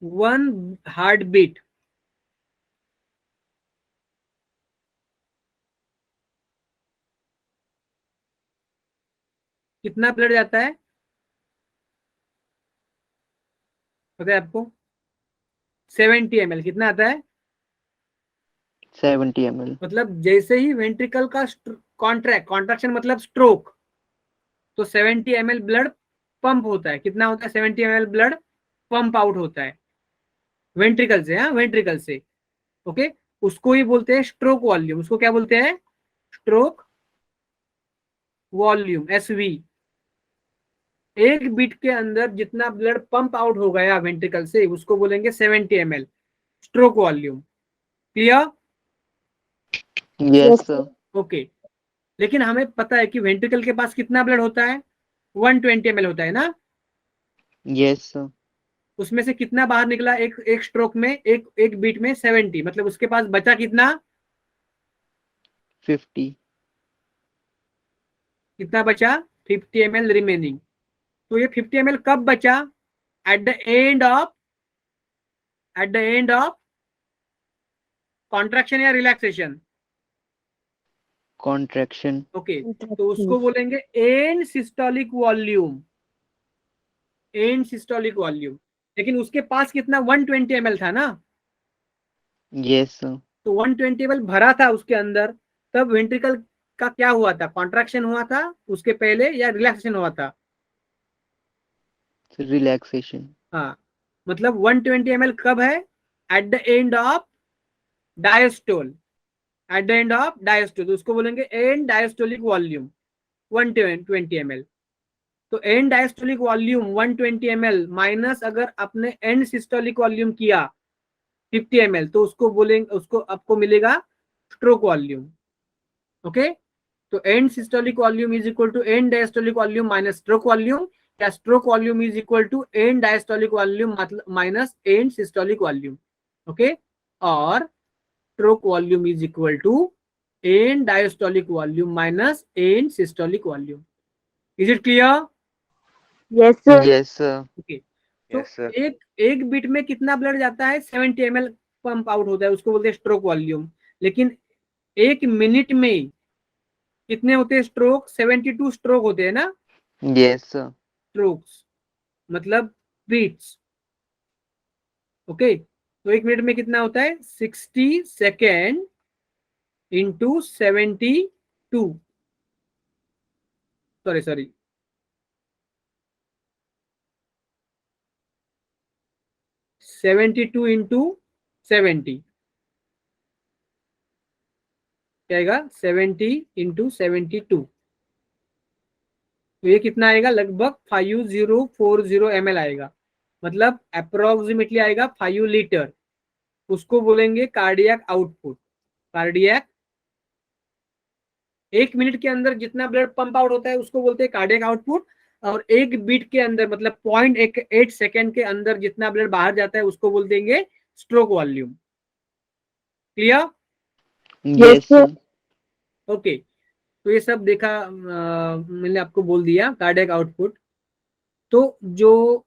1 हार्ट बीट कितना ब्लड जाता है, पता है आपको? 70 ml कितना आता है, 70 ml। मतलब जैसे ही वेंट्रिकल का कॉन्ट्रैक्शन मतलब स्ट्रोक, तो 70 ml ब्लड पंप होता है। कितना होता है, 70 ml ब्लड पंप आउट होता है वेंट्रिकल से, हाँ वेंट्रिकल से। ओके, उसको ही बोलते हैं स्ट्रोक वॉल्यूम। उसको क्या बोलते हैं, स्ट्रोक वॉल्यूम, एसवी। एक बीट के अंदर जितना ब्लड पंप आउट हो गया वेंट्रिकल से उसको बोलेंगे 70 ml, stroke volume. Clear? Yes sir. Okay, लेकिन हमें पता है कि वेंट्रिकल के पास कितना ब्लड होता है, 120 ml होता है ना। Yes sir. उसमें से कितना बाहर निकला, एक एक स्ट्रोक में, एक एक बीट में 70, मतलब उसके पास बचा कितना, 50। कितना बचा, 50 ml रिमेनिंग। तो ये 50 ml कब बचा, at the end of, at the end of contraction या रिलैक्सेशन, कॉन्ट्रैक्शन। ओके। तो उसको बोलेंगे and systolic volume, and systolic volume. लेकिन उसके पास कितना, 120 ml था ना, यस सर। तो 120 ml भरा था उसके अंदर। तब वेंट्रिकल का क्या हुआ था, कॉन्ट्रैक्शन हुआ था उसके पहले या रिलैक्सेशन हुआ था, रिलैक्सेशन। हाँ, मतलब 120 ml कब है, at the end of diastole, at the end of diastole, तो उसको बोलेंगे एंड डायस्टोलिक वॉल्यूम 120 ml। तो and diastolic volume 120 ml minus अगर आपने एंड सिस्टोलिक वॉल्यूम किया 50 ml, तो उसको बोलेंगे, उसको आपको मिलेगा स्ट्रोक वॉल्यूम। ओके, तो end systolic volume is equal to end diastolic volume minus stroke volume, या stroke volume is equal to end diastolic volume minus end systolic volume. Okay, और stroke volume is equal to end diastolic volume minus end systolic volume. Is it clear? Yes sir. Yes sir. Okay, तो एक एक beat में कितना blood जाता है, 70 ml pump out होता है, उसको बोलते हैं स्ट्रोक वॉल्यूम। लेकिन एक मिनट में कितने होते हैं स्ट्रोक, 72 स्ट्रोक होते हैं ना, यस सर। स्ट्रोक्स मतलब बीट्स। ओके, तो एक मिनट में कितना होता है, 60 सेकेंड इंटू 72, सॉरी 72 इंटू 70 क्या आएगा, 70 इंटू 72, तो ये कितना आएगा, लगभग 5040 ml आएगा, मतलब अप्रोक्सीमेटली आएगा 5 लीटर। उसको बोलेंगे कार्डियक आउटपुट। कार्डियक, एक मिनट के अंदर जितना ब्लड पंप आउट होता है उसको बोलते हैं कार्डियक आउटपुट। और एक बीट के अंदर मतलब 0.8 सेकेंड के अंदर जितना ब्लड बाहर जाता है उसको बोल देंगे stroke volume. Clear? Yes, sir. Okay, तो ये सब देखा, मैंने आपको बोल दिया कार्डियक आउटपुट। तो जो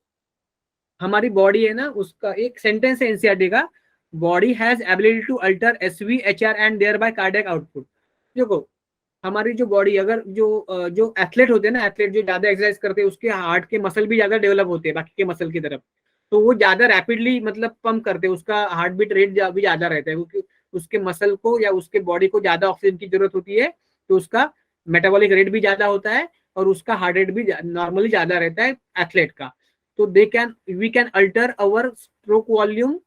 हमारी बॉडी है ना, उसका एक सेंटेंस है एनसीईआरटी का, body has ability to alter SV HR and thereby cardiac output. देखो हमारी जो बॉडी, अगर जो एथलेट होते हैं ना, एथलेट जो ज्यादा एक्सरसाइज करते हैं उसके हार्ट के मसल भी ज्यादा डेवलप होते हैं बाकी के मसल की तरफ, तो वो ज्यादा रैपिडली मतलब पंप करते हैं, उसका हार्ट बीट रेट भी ज्यादा रहता है क्योंकि उसके मसल को या उसके बॉडी को ज्यादा ऑक्सीजन की जरूरत होती है, तो उसका मेटाबॉलिक रेट भी ज्यादा होता है और उसका हार्ट रेट भी नॉर्मली ज्यादा रहता है एथलेट का। तो we can alter our stroke volume.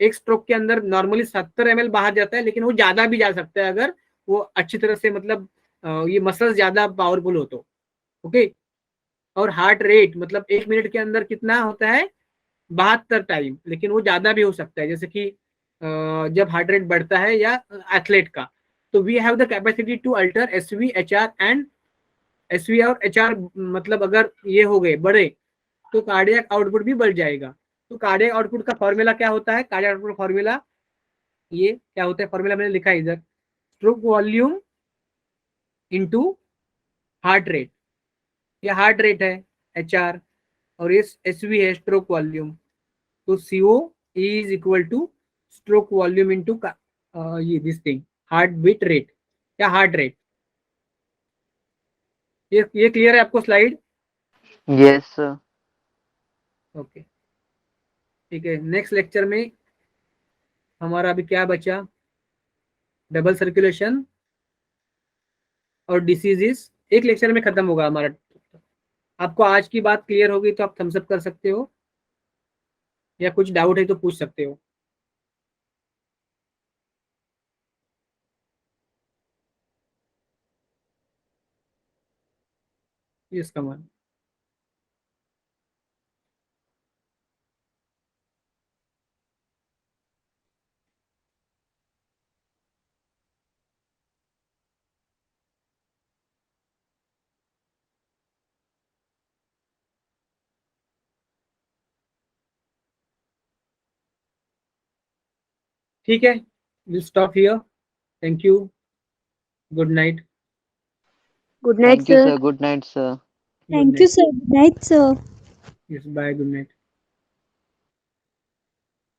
एक स्ट्रोक के अंदर नॉर्मली 70 ml बाहर जाता है, लेकिन वो ज्यादा भी जा सकता है अगर वो अच्छी तरह से मतलब ये मसल्स ज्यादा पावरफुल हो तो। ओके, और हार्ट रेट मतलब 1 मिनट के अंदर कितना होता है, 72 टाइम, लेकिन वो ज्यादा भी हो सकता है, जैसे कि जब हार्ट रेट बढ़ता है या एथलेट का। तो we have the capacity to alter SV HR and SV और एचआर, मतलब अगर ये हो गए बड़े तो कार्डियक आउटपुट भी बढ़ जाएगा। तो कार्डियक आउटपुट का फॉर्मूला क्या होता है, कार्डियक आउटपुट का फॉर्मूला ये क्या होता है, फॉर्मूला मैंने लिखा है इधर, stroke volume into heart rate. ये हार्ट रेट है एचआर और ये एसवी है स्ट्रोक वॉल्यूम। तो CO is equal to stroke volume into ये this thing heart beat rate या हार्ट रेट। ये क्लियर है आपको स्लाइड? Yes, sir. ओके, ठीक है। नेक्स्ट लेक्चर में हमारा अभी क्या बचा, डबल सर्कुलेशन और डिसीजेस, एक लेक्चर में खत्म होगा हमारा। आपको आज की बात क्लियर होगी तो आप थम्स अप कर सकते हो, या कुछ डाउट है तो पूछ सकते हो। Yes come on. ठीक है, will stop here. Thank you, good night. Good night, Thank you, sir. sir. Good night, sir. Good Thank you, night. sir. Good night, sir. Yes, bye, good night.